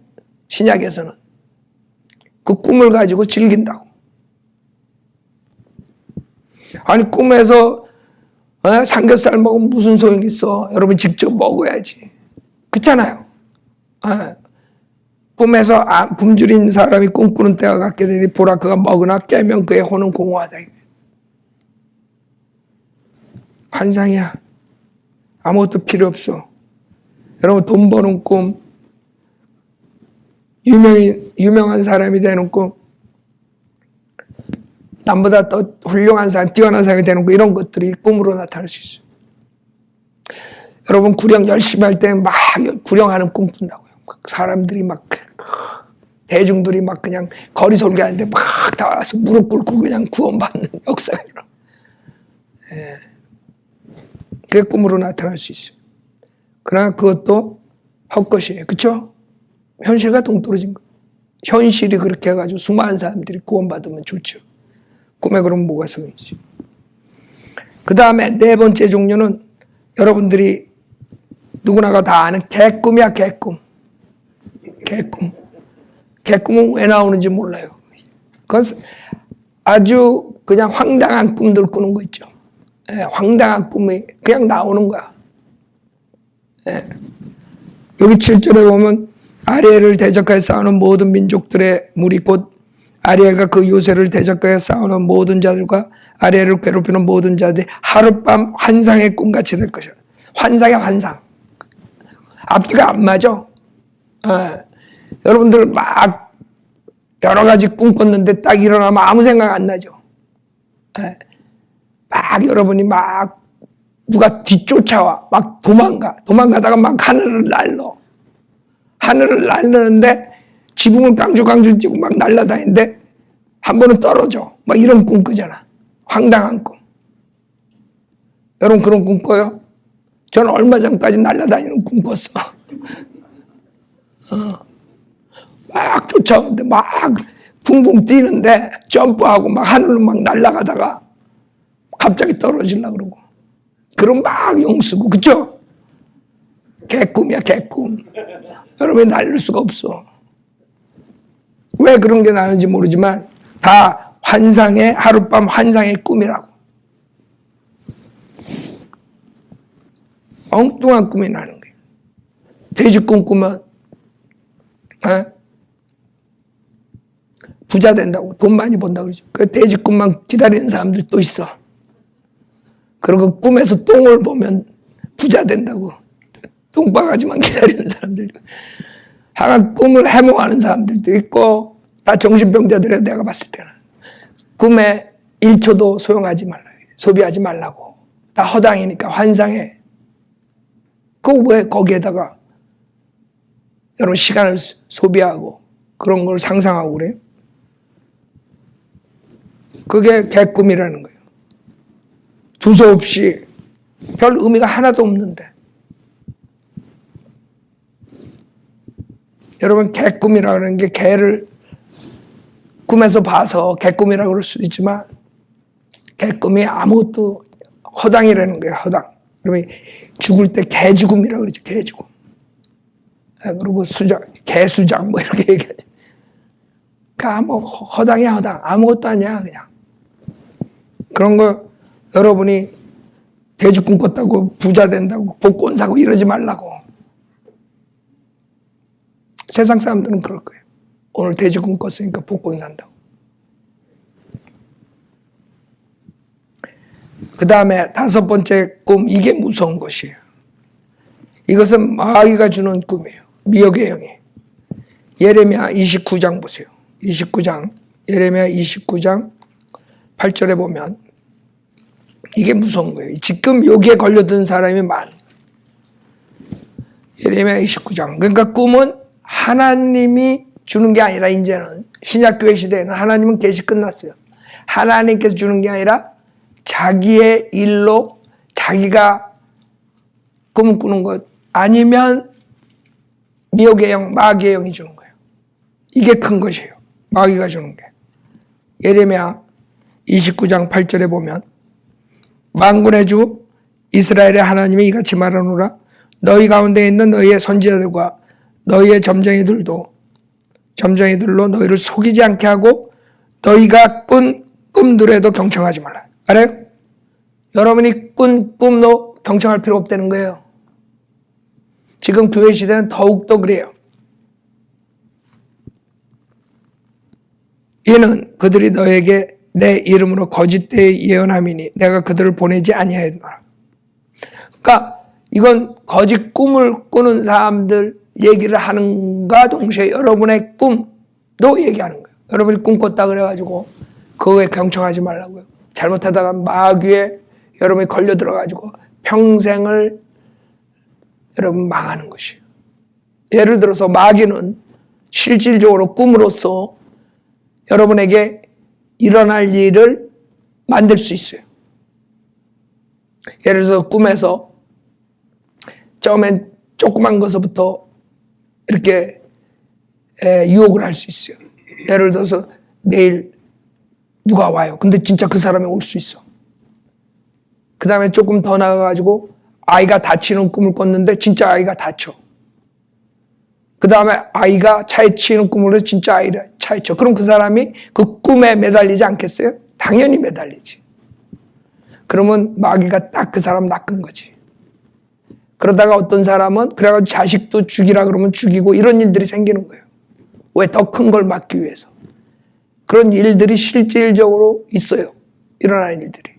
신약에서는 그 꿈을 가지고 즐긴다고. 아니 꿈에서 삼겹살 먹으면 무슨 소용이 있어. 여러분 직접 먹어야지. 그렇잖아요. 꿈에서 굶주린 사람이 꿈꾸는 때와 같게 되니 보라 그가 먹으나 깨면 그의 혼은 공허하다. 환상이야. 아무것도 필요 없어. 여러분 돈 버는 꿈, 유명한 사람이 되는 꿈, 남보다 더 훌륭한 사람, 뛰어난 사람이 되는 꿈, 이런 것들이 꿈으로 나타날 수 있어요. 여러분 구령 열심히 할 때 막 구령하는 꿈 꾼다고요. 사람들이 막 대중들이 막 그냥 거리 설교하는데 막 다 와서 무릎 꿇고 그냥 구원받는 역사가 일어나. 그게 꿈으로 나타날 수 있어요. 그러나 그것도 헛것이에요. 그렇죠? 현실과 동떨어진 거. 현실이 그렇게 해가지고 수많은 사람들이 구원받으면 좋죠. 꿈에 그럼 뭐가 소용이지. 그 다음에 네 번째 종류는 여러분들이 누구나가 다 아는 개꿈이야. 개꿈. 개꿈은 왜 나오는지 몰라요. 그건 아주 그냥 황당한 꿈들 꾸는 거 있죠. 황당한 꿈이 그냥 나오는 거야. 여기 7절에 보면 아리엘을 대적하여 싸우는 모든 민족들의 무리 곧 아리엘과 그 요새를 대적하여 싸우는 모든 자들과 아리엘을 괴롭히는 모든 자들이 하룻밤 환상의 꿈같이 될 것이야. 환상의 환상. 앞뒤가 안 맞아. 여러분들 막 여러 가지 꿈 꿨는데 딱 일어나면 아무 생각 안 나죠. 막 여러분이 막 누가 뒤쫓아와 막 도망가다가 막 하늘을 날르는데 지붕을 깡죽깡죽 뛰고 막 날아다니는데 한 번은 떨어져. 막 이런 꿈 꾸잖아. 황당한 꿈. 여러분 그런 꿈 꿔요? 저는 얼마 전까지 날아다니는 꿈 꿨어. 막 쫓아오는데 막 붕붕 뛰는데 점프하고 막 하늘로 막 날아가다가 갑자기 떨어지려고 그러고. 그럼 막 용쓰고. 그쵸? 개꿈이야 개꿈. 여러분이 날릴 수가 없어. 왜 그런 게 나는지 모르지만 다 환상의 하룻밤 환상의 꿈이라고. 엉뚱한 꿈이 나는 거예요. 돼지 꿈 꾸면 부자 된다고 돈 많이 번다고 그러죠. 그 돼지 꿈만 기다리는 사람들 또 있어. 그리고 꿈에서 똥을 보면 부자 된다고 똥바가지만 기다리는 사람들. 하여간 꿈을 해몽하는 사람들도 있고 다 정신병자들이야. 내가 봤을 때는 꿈에 1초도 소용하지 말라. 소비하지 말라고. 다 허당이니까 환상해. 그거 왜 거기에다가 여러분 시간을 소비하고 그런 걸 상상하고 그래요? 그게 개꿈이라는 거예요. 두서없이 별 의미가 하나도 없는데. 여러분 개꿈이라는 게 개를 꿈에서 봐서 개꿈이라고 그럴 수도 있지만 개꿈이 아무것도 허당이라는 거예요. 허당. 그러면 죽을 때 개죽음이라고 그러죠. 개죽음. 그리고 수장, 개수장 뭐 이렇게 얘기하죠. 그러니까 뭐 허당이야 허당. 아무것도 아니야 그냥. 그런 거 여러분이 돼지꿈 꿨다고 부자 된다고 복권 사고 이러지 말라고. 세상 사람들은 그럴 거예요. 오늘 돼지꿈 꿨으니까 복권 산다고. 그 다음에 5번째 꿈, 이게 무서운 것이에요. 이것은 마귀가 주는 꿈이에요. 미혹의 영이. 예레미야 29장 보세요. 29장, 예레미야 29장 8절에 보면 이게 무서운 거예요. 지금 여기에 걸려든 사람이 많아요. 예레미야 29장. 그러니까 꿈은 하나님이 주는 게 아니라 이제는 신약교회 시대에는 하나님은 계시 끝났어요. 하나님께서 주는 게 아니라 자기의 일로 자기가 꿈을 꾸는 것 아니면 미혹의 영, 마귀의 영이 주는 거예요. 이게 큰 것이에요. 마귀가 주는 게. 예레미야 29장 8절에 보면 만군의 주 이스라엘의 하나님이 이같이 말하노라. 너희 가운데 있는 너희의 선지자들과 너희의 점쟁이들로 너희를 속이지 않게 하고 너희가 꾼 꿈들에도 경청하지 말라. 알아요? 여러분이 꾼 꿈도 경청할 필요 없다는 거예요. 지금 교회 시대는 더욱더 그래요. 이는 그들이 너에게 내 이름으로 거짓되이 예언함이니 내가 그들을 보내지 아니하였노라. 그러니까 이건 거짓 꿈을 꾸는 사람들 얘기를 하는가 동시에 여러분의 꿈도 얘기하는 거예요. 여러분이 꿈 꿨다 그래가지고 그거에 경청하지 말라고요. 잘못하다가 마귀에 여러분이 걸려 들어가지고 평생을 여러분 망하는 것이에요. 예를 들어서 마귀는 실질적으로 꿈으로써 여러분에게 일어날 일을 만들 수 있어요. 예를 들어서 꿈에서 처음엔 조그만 것부터 이렇게 유혹을 할 수 있어요. 예를 들어서 내일 누가 와요. 근데 진짜 그 사람이 올 수 있어. 그 다음에 조금 더 나가가지고 아이가 다치는 꿈을 꿨는데 진짜 아이가 다쳐. 그 다음에 아이가 차에 치이는 꿈을 해서 진짜 아이를 차에 쳐. 그럼 그 사람이 그 꿈에 매달리지 않겠어요? 당연히 매달리지. 그러면 마귀가 딱 그 사람 낚은 거지. 그러다가 어떤 사람은 그래가지고 자식도 죽이라 그러면 죽이고 이런 일들이 생기는 거예요. 왜? 더 큰 걸 막기 위해서. 그런 일들이 실질적으로 있어요. 일어나는 일들이.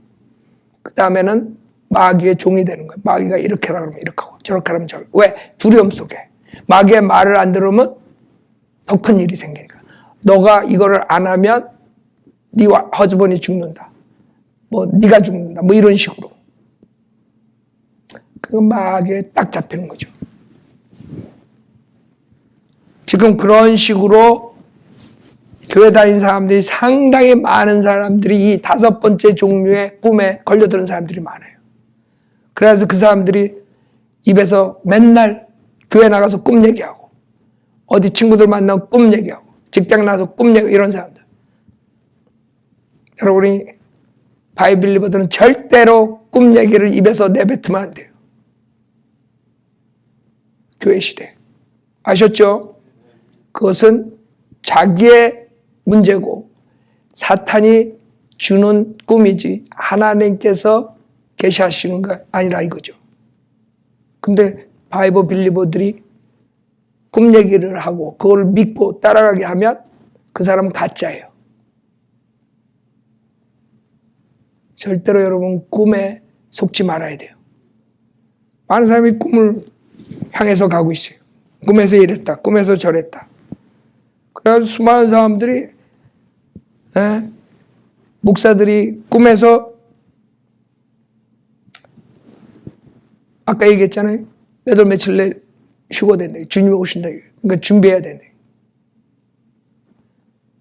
그 다음에는 마귀의 종이 되는 거예요. 마귀가 이렇게 하라 그러면 이렇게 하고 저렇게 하면 저렇게. 왜? 두려움 속에. 마귀의 말을 안 들으면 더 큰 일이 생기니까. 너가 이거를 안 하면 네 허즈번이 죽는다. 뭐 네가 죽는다. 뭐 이런 식으로. 그 마귀에 딱 잡히는 거죠. 지금 그런 식으로 교회 다니는 사람들이 상당히 많은 사람들이 이 5번째 종류의 꿈에 걸려드는 사람들이 많아요. 그래서 그 사람들이 입에서 맨날 교회 나가서 꿈 얘기하고 어디 친구들 만나고 꿈 얘기하고 직장 나가서 꿈 얘기하고 이런 사람들. 여러분이 바이블리버들은 절대로 꿈 얘기를 입에서 내뱉으면 안 돼요. 교회 시대. 아셨죠? 그것은 자기의 문제고 사탄이 주는 꿈이지 하나님께서 계시하시는 거 아니라 이거죠. 근데 바이블 빌리버들이 꿈 얘기를 하고 그걸 믿고 따라가게 하면 그 사람은 가짜예요. 절대로 여러분 꿈에 속지 말아야 돼요. 많은 사람이 꿈을 향해서 가고 있어요. 꿈에서 이랬다. 꿈에서 저랬다. 그래서 수많은 사람들이 목사들이 꿈에서 아까 얘기했잖아요. 몇 월 며칠 내 휴가 된다. 주님이 오신다. 그러니까 준비해야 된다.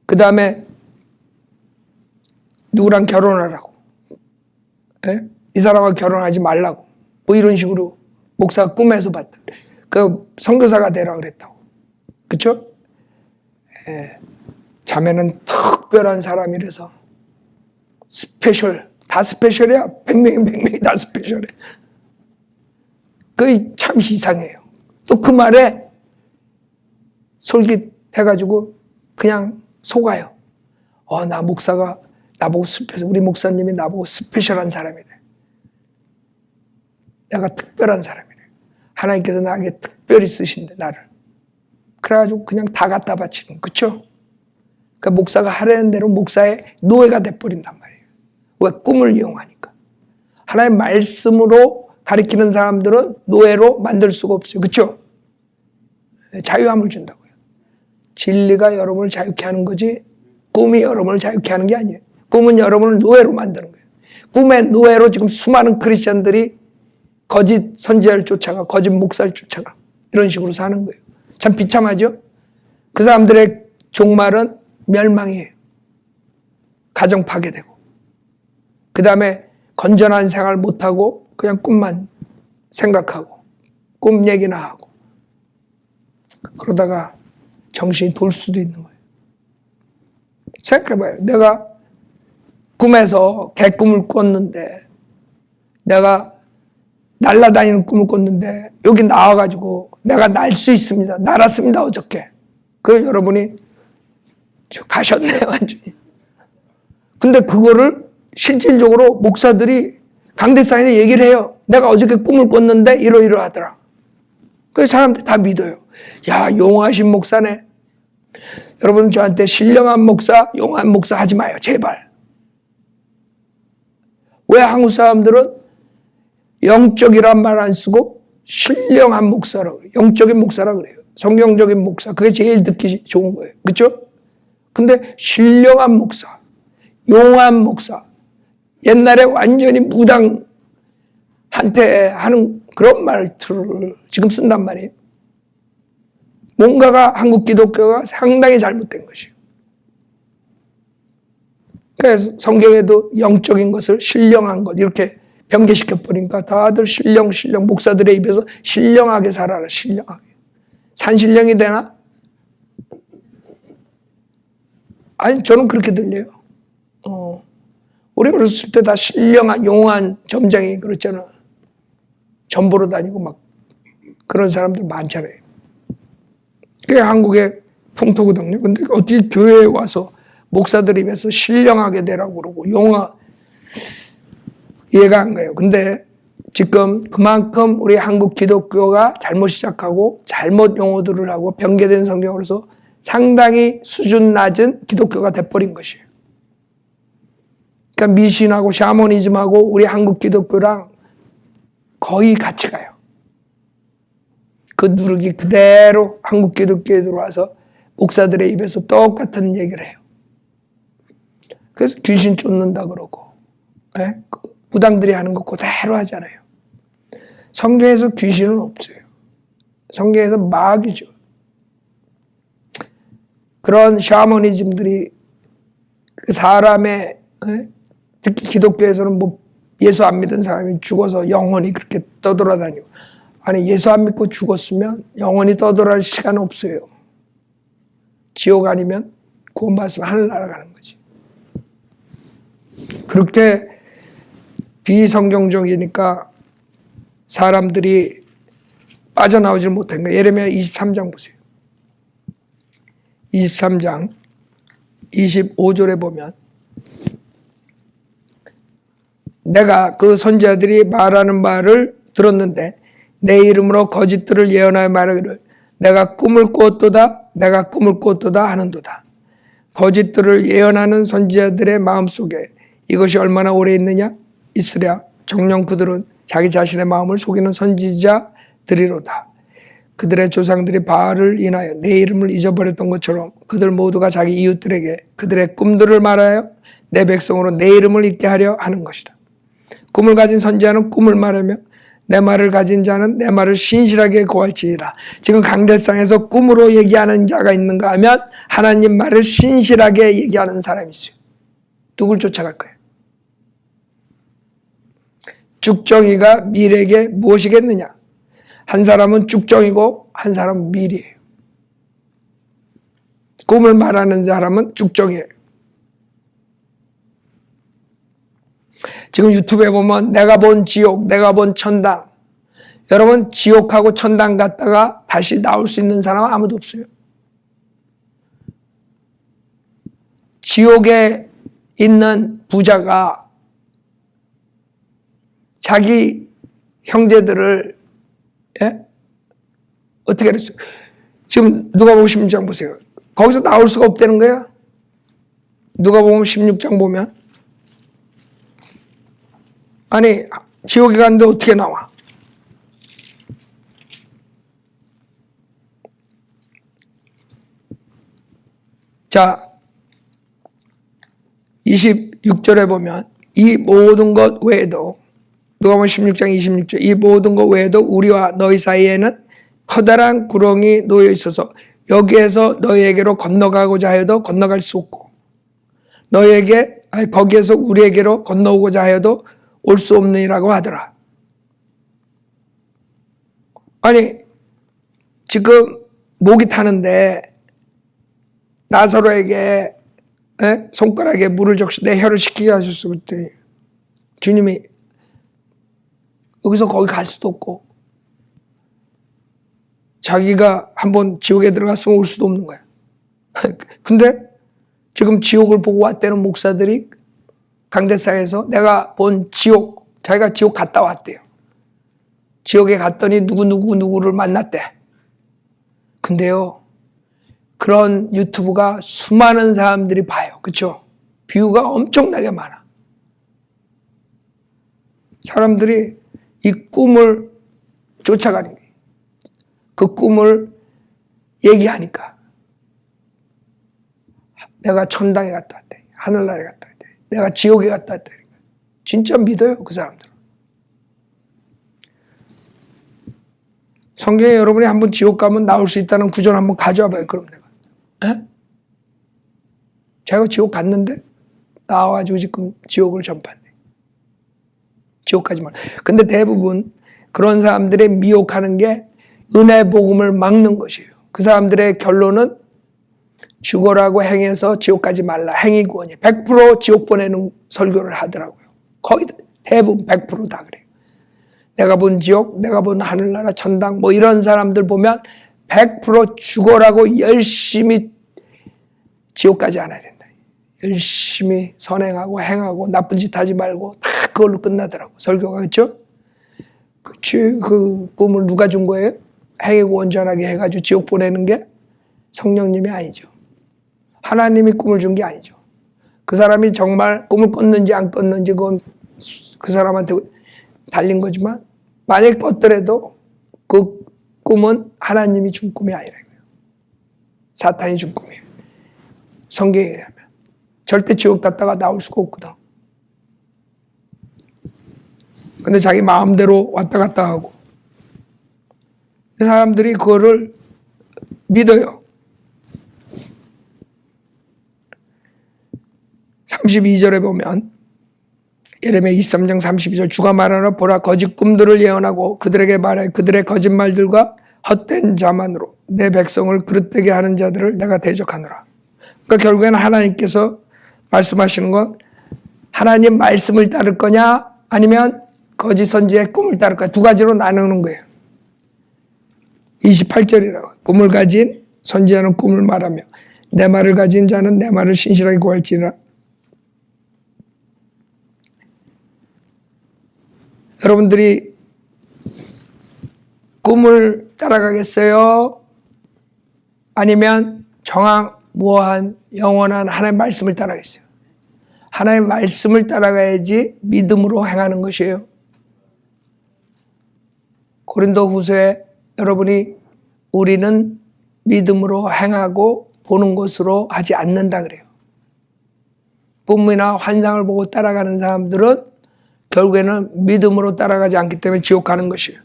그 다음에 누구랑 결혼하라고. 예? 이 사람과 결혼하지 말라고. 뭐 이런 식으로 목사가 꿈에서 봤다. 그 선교사가 되라 그랬다고. 그쵸? 예. 자매는 특별한 사람이라서 스페셜. 다 스페셜이야. 100명이 다 스페셜해. 그게 참 이상해요. 또 그 말에 솔깃해가지고 그냥 속아요. 나 목사가 나보고 우리 목사님이 나보고 스페셜한 사람이래. 내가 특별한 사람이래. 하나님께서 나에게 특별히 쓰신대, 나를. 그래가지고 그냥 다 갖다 바치는, 그쵸? 그러니까 목사가 하라는 대로 목사의 노예가 돼버린단 말이에요. 왜? 꿈을 이용하니까. 하나님의 말씀으로 가리키는 사람들은 노예로 만들 수가 없어요. 그쵸? 자유함을 준다고요. 진리가 여러분을 자유케 하는 거지 꿈이 여러분을 자유케 하는 게 아니에요. 꿈은 여러분을 노예로 만드는 거예요. 꿈의 노예로 지금 수많은 크리스천들이 거짓 선지자를 쫓아가, 거짓 목사를 쫓아가 이런 식으로 사는 거예요. 참 비참하죠? 그 사람들의 종말은 멸망이에요. 가정 파괴되고 그 다음에 건전한 생활 못하고 그냥 꿈만 생각하고 꿈 얘기나 하고 그러다가 정신이 돌 수도 있는 거예요. 생각해봐요. 내가 꿈에서 개꿈을 꿨는데 내가 날아다니는 꿈을 꿨는데 여기 나와가지고 내가 날 수 있습니다. 날았습니다. 어저께. 그 여러분이 가셨네요. 완전히. 근데 그거를 실질적으로 목사들이 강대상에 얘기를 해요. 내가 어저께 꿈을 꿨는데 이러이러하더라. 그 사람들 다 믿어요. 야, 용하신 목사네. 여러분 저한테 신령한 목사, 용한 목사 하지 마요. 제발. 왜 한국 사람들은 영적이란 말 안 쓰고 신령한 목사라고 그래요. 영적인 목사라고 그래요. 성경적인 목사. 그게 제일 듣기 좋은 거예요. 그렇죠? 근데 신령한 목사, 용한 목사. 옛날에 완전히 무당한테 하는 그런 말투를 지금 쓴단 말이에요. 뭔가가 한국 기독교가 상당히 잘못된 것이에요. 그래서 성경에도 영적인 것을 신령한 것 이렇게 변개시켜버리니까 다들 신령 목사들의 입에서 신령하게 살아라. 신령하게. 산신령이 되나? 아니 저는 그렇게 들려요. 우리 어렸을 때 다 신령한 용한 점장이 그렇잖아. 전보로 다니고 막 그런 사람들 많잖아요. 그게 한국의 풍토거든요. 근데 어떻게 교회에 와서 목사들 입에서 신령하게 되라고 그러고 이해가 안 가요. 근데 지금 그만큼 우리 한국 기독교가 잘못 시작하고 잘못 용어들을 하고 변개된 성경으로서 상당히 수준 낮은 기독교가 돼버린 것이에요. 그러니까 미신하고 샤머니즘하고 우리 한국 기독교랑 거의 같이 가요. 그 누르기 그대로 한국 기독교에 들어와서 목사들의 입에서 똑같은 얘기를 해요. 그래서 귀신 쫓는다 그러고 무당들이 하는 거 그대로 하잖아요. 성경에서 귀신은 없어요. 성경에서 마귀죠. 그런 샤머니즘들이 사람의 특히 기독교에서는 뭐 예수 안 믿은 사람이 죽어서 영원히 그렇게 떠돌아다니고 아니 예수 안 믿고 죽었으면 영원히 떠돌아갈 시간 없어요. 지옥 아니면 구원받으면 하늘 날아가는 거지. 그렇게 비성경적이니까 사람들이 빠져나오질 못한 거예요. 예레미야 23장 보세요. 23장 25절에 보면 내가 그 선지자들이 말하는 말을 들었는데 내 이름으로 거짓들을 예언하여 말하기를 내가 꿈을 꾸었도다 내가 꿈을 꾸었도다 하는도다. 거짓들을 예언하는 선지자들의 마음속에 이것이 얼마나 오래 있느냐? 있으랴. 정녕 그들은 자기 자신의 마음을 속이는 선지자들이로다. 그들의 조상들이 바알을 인하여 내 이름을 잊어버렸던 것처럼 그들 모두가 자기 이웃들에게 그들의 꿈들을 말하여 내 백성으로 내 이름을 있게 하려 하는 것이다. 꿈을 가진 선지자는 꿈을 말하며 내 말을 가진 자는 내 말을 신실하게 고할지니라. 지금 강대상에서 꿈으로 얘기하는 자가 있는가 하면 하나님 말을 신실하게 얘기하는 사람이 있어요. 누굴 쫓아갈 거예요? 죽정이가 밀에게 무엇이겠느냐? 한 사람은 죽정이고 한 사람은 밀이에요. 꿈을 말하는 사람은 죽정이에요. 지금 유튜브에 보면 내가 본 지옥, 내가 본 천당. 여러분, 지옥하고 천당 갔다가 다시 나올 수 있는 사람은 아무도 없어요. 지옥에 있는 부자가 자기 형제들을 어떻게 그랬어요? 지금 누가복음 16장 보세요. 거기서 나올 수가 없다는 거야. 누가복음 16장 보면 아니 지옥에 갔는데 어떻게 나와? 자 26절에 보면 이 모든 것 외에도 누가복음 16장 26절 이 모든 것 외에도 우리와 너희 사이에는 커다란 구렁이 놓여 있어서 여기에서 너희에게로 건너가고자 하여도 건너갈 수 없고 거기에서 우리에게로 건너오고자 하여도 올 수 없느니라고 하더라. 아니 지금 목이 타는데 나사로에게 손가락에 물을 적시 내 혀를 식히게 하셨어 그랬더니 주님이 여기서 거기 갈 수도 없고 자기가 한번 지옥에 들어갔으면 올 수도 없는 거야. 근데 지금 지옥을 보고 왔다는 목사들이 강대상에서 내가 본 지옥, 자기가 지옥 갔다 왔대요. 지옥에 갔더니 누구를 만났대. 근데요, 그런 유튜브가 수많은 사람들이 봐요. 그렇죠? 뷰가 엄청나게 많아. 사람들이 이 꿈을 쫓아가는 거예요. 그 꿈을 얘기하니까 내가 천당에 갔다 왔대. 하늘나라에 갔다 왔대. 내가 지옥에 갔다 왔대. 진짜 믿어요. 그 사람들. 성경에 여러분이 한번 지옥 가면 나올 수 있다는 구절 한번 가져와 봐요. 그럼 내가. 제가 지옥 갔는데 나와가지고 지금 지옥을 전파했네. 지옥 가지 말. 근데 대부분 그런 사람들의 미혹하는 게 은혜 복음을 막는 것이에요. 그 사람들의 결론은 죽어라고 행해서 지옥 가지 말라. 행위구원이에요. 100% 지옥 보내는 설교를 하더라고요. 거의 대부분 100% 다 그래요. 내가 본 지옥, 내가 본 하늘나라, 천당 뭐 이런 사람들 보면 100% 죽어라고 열심히 지옥 가지 않아야 된다. 열심히 선행하고 행하고 나쁜 짓 하지 말고 다 그걸로 끝나더라고. 설교가. 그렇죠? 그 꿈을 누가 준 거예요? 행위고 온전하게 해가지고 지옥 보내는 게 성령님이 아니죠. 하나님이 꿈을 준 게 아니죠. 그 사람이 정말 꿈을 꿨는지 안 꿨는지 그건 그 사람한테 달린 거지만 만약 꿨더라도 그 꿈은 하나님이 준 꿈이 아니라고요. 사탄이 준 꿈이에요. 성경에 의하면. 절대 지옥 갔다가 나올 수가 없거든. 근데 자기 마음대로 왔다 갔다 하고 사람들이 그거를 믿어요. 32절에 보면 예레미야 23장 32절 주가 말하노라 보라 거짓 꿈들을 예언하고 그들에게 말해 그들의 거짓말들과 헛된 자만으로 내 백성을 그릇되게 하는 자들을 내가 대적하노라. 그러니까 결국에는 하나님께서 말씀하시는 건 하나님 말씀을 따를 거냐 아니면 거짓 선지의 꿈을 따를 거냐 두 가지로 나누는 거예요. 28절이라고 꿈을 가진 선지자는 꿈을 말하며 내 말을 가진 자는 내 말을 신실하게 구할지니라. 여러분들이 꿈을 따라가겠어요? 아니면 정확무한 영원한 하나님의 말씀을 따라가겠어요? 하나님의 말씀을 따라가야지 믿음으로 행하는 것이에요. 고린도후서에 여러분이 우리는 믿음으로 행하고 보는 것으로 하지 않는다 그래요. 꿈이나 환상을 보고 따라가는 사람들은 결국에는 믿음으로 따라가지 않기 때문에 지옥 가는 것이에요.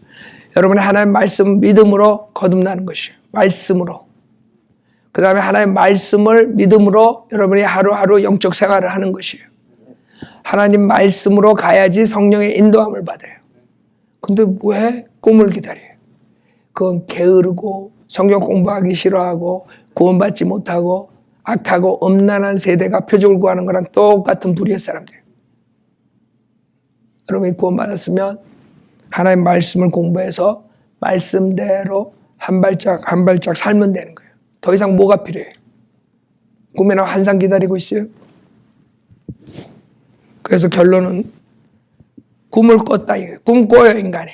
여러분의 하나님의 말씀 믿음으로 거듭나는 것이에요. 말씀으로. 그 다음에 하나님의 말씀을 믿음으로 여러분이 하루하루 영적 생활을 하는 것이에요. 하나님 말씀으로 가야지 성령의 인도함을 받아요. 근데 왜 꿈을 기다려요? 그건 게으르고 성경 공부하기 싫어하고 구원받지 못하고 악하고 음란한 세대가 표적을 구하는 거랑 똑같은 불의의 사람들이에요. 여러분이 구원받았으면 하나님 말씀을 공부해서 말씀대로 한 발짝 한 발짝 살면 되는 거예요. 더 이상 뭐가 필요해요? 꿈이나 환상 기다리고 있어요? 그래서 결론은 꿈을 꿨다 이거예요. 꿈 꿔요 인간이.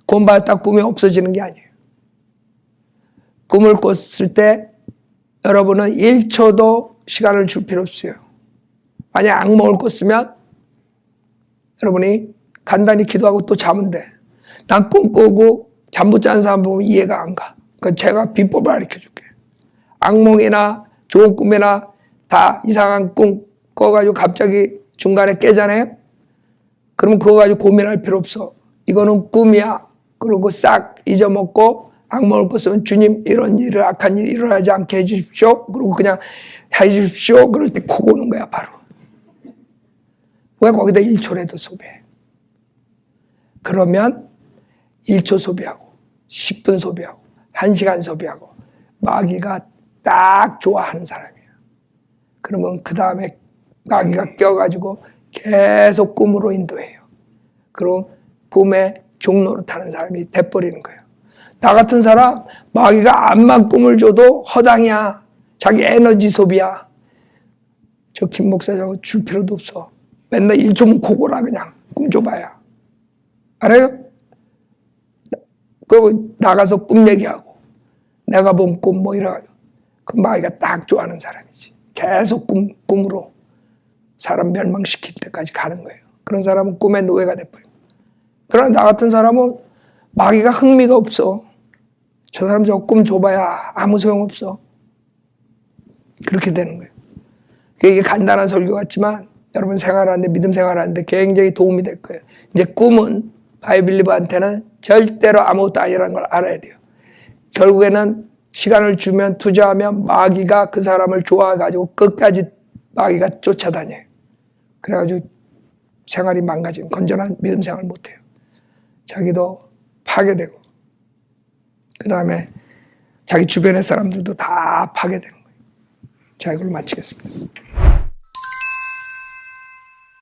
구원받았다 꿈이 없어지는 게 아니에요. 꿈을 꿨을 때 여러분은 1초도 시간을 줄 필요 없어요. 만약 악몽을 꿨으면 여러분이 간단히 기도하고 또 자면 돼. 난 꿈 꾸고 잠 못 자는 사람 보면 이해가 안 가. 그러니까 제가 비법을 가르쳐 줄게. 악몽이나 좋은 꿈이나 다 이상한 꿈 꿔가지고 갑자기 중간에 깨잖아요. 그러면 그거 가지고 고민할 필요 없어. 이거는 꿈이야. 그러고 싹 잊어먹고 악몽을 꿨으면 주님 이런 일을 악한 일 일어나지 않게 해주십시오. 그리고 그냥 해주십시오. 그럴 때 코 고는 거야 바로. 왜 거기다 1초라도 소비해? 그러면 1초 소비하고 10분 소비하고 1시간 소비하고 마귀가 딱 좋아하는 사람이에요. 그러면 그 다음에 마귀가 껴가지고 계속 꿈으로 인도해요. 그럼 꿈의 종로로 타는 사람이 돼버리는 거예요. 나 같은 사람 마귀가 암만 꿈을 줘도 허당이야. 자기 에너지 소비야. 저 김 목사 저거 줄 필요도 없어. 맨날 1초면 고고라 그냥 꿈 줘봐야. 알아요? 그리고 나가서 꿈 얘기하고 내가 본 꿈 뭐 이래가지고 그 마귀가 딱 좋아하는 사람이지. 계속 꿈으로 사람 멸망시킬 때까지 가는 거예요. 그런 사람은 꿈의 노예가 돼버려요. 그러나 나 같은 사람은 마귀가 흥미가 없어. 저 사람 저 꿈 줘봐야 아무 소용없어. 그렇게 되는 거예요. 이게 간단한 설교 같지만 여러분 생활하는데 믿음 생활하는데 굉장히 도움이 될 거예요. 이제 꿈은 바이블리버한테는 절대로 아무것도 아니라는 걸 알아야 돼요. 결국에는 시간을 주면 투자하면 마귀가 그 사람을 좋아해가지고 끝까지 마귀가 쫓아다녀요. 그래가지고 생활이 망가지면 건전한 믿음 생활을 못해요. 자기도 파괴되고 그 다음에 자기 주변의 사람들도 다 파괴되는 거예요. 자, 이걸로 마치겠습니다.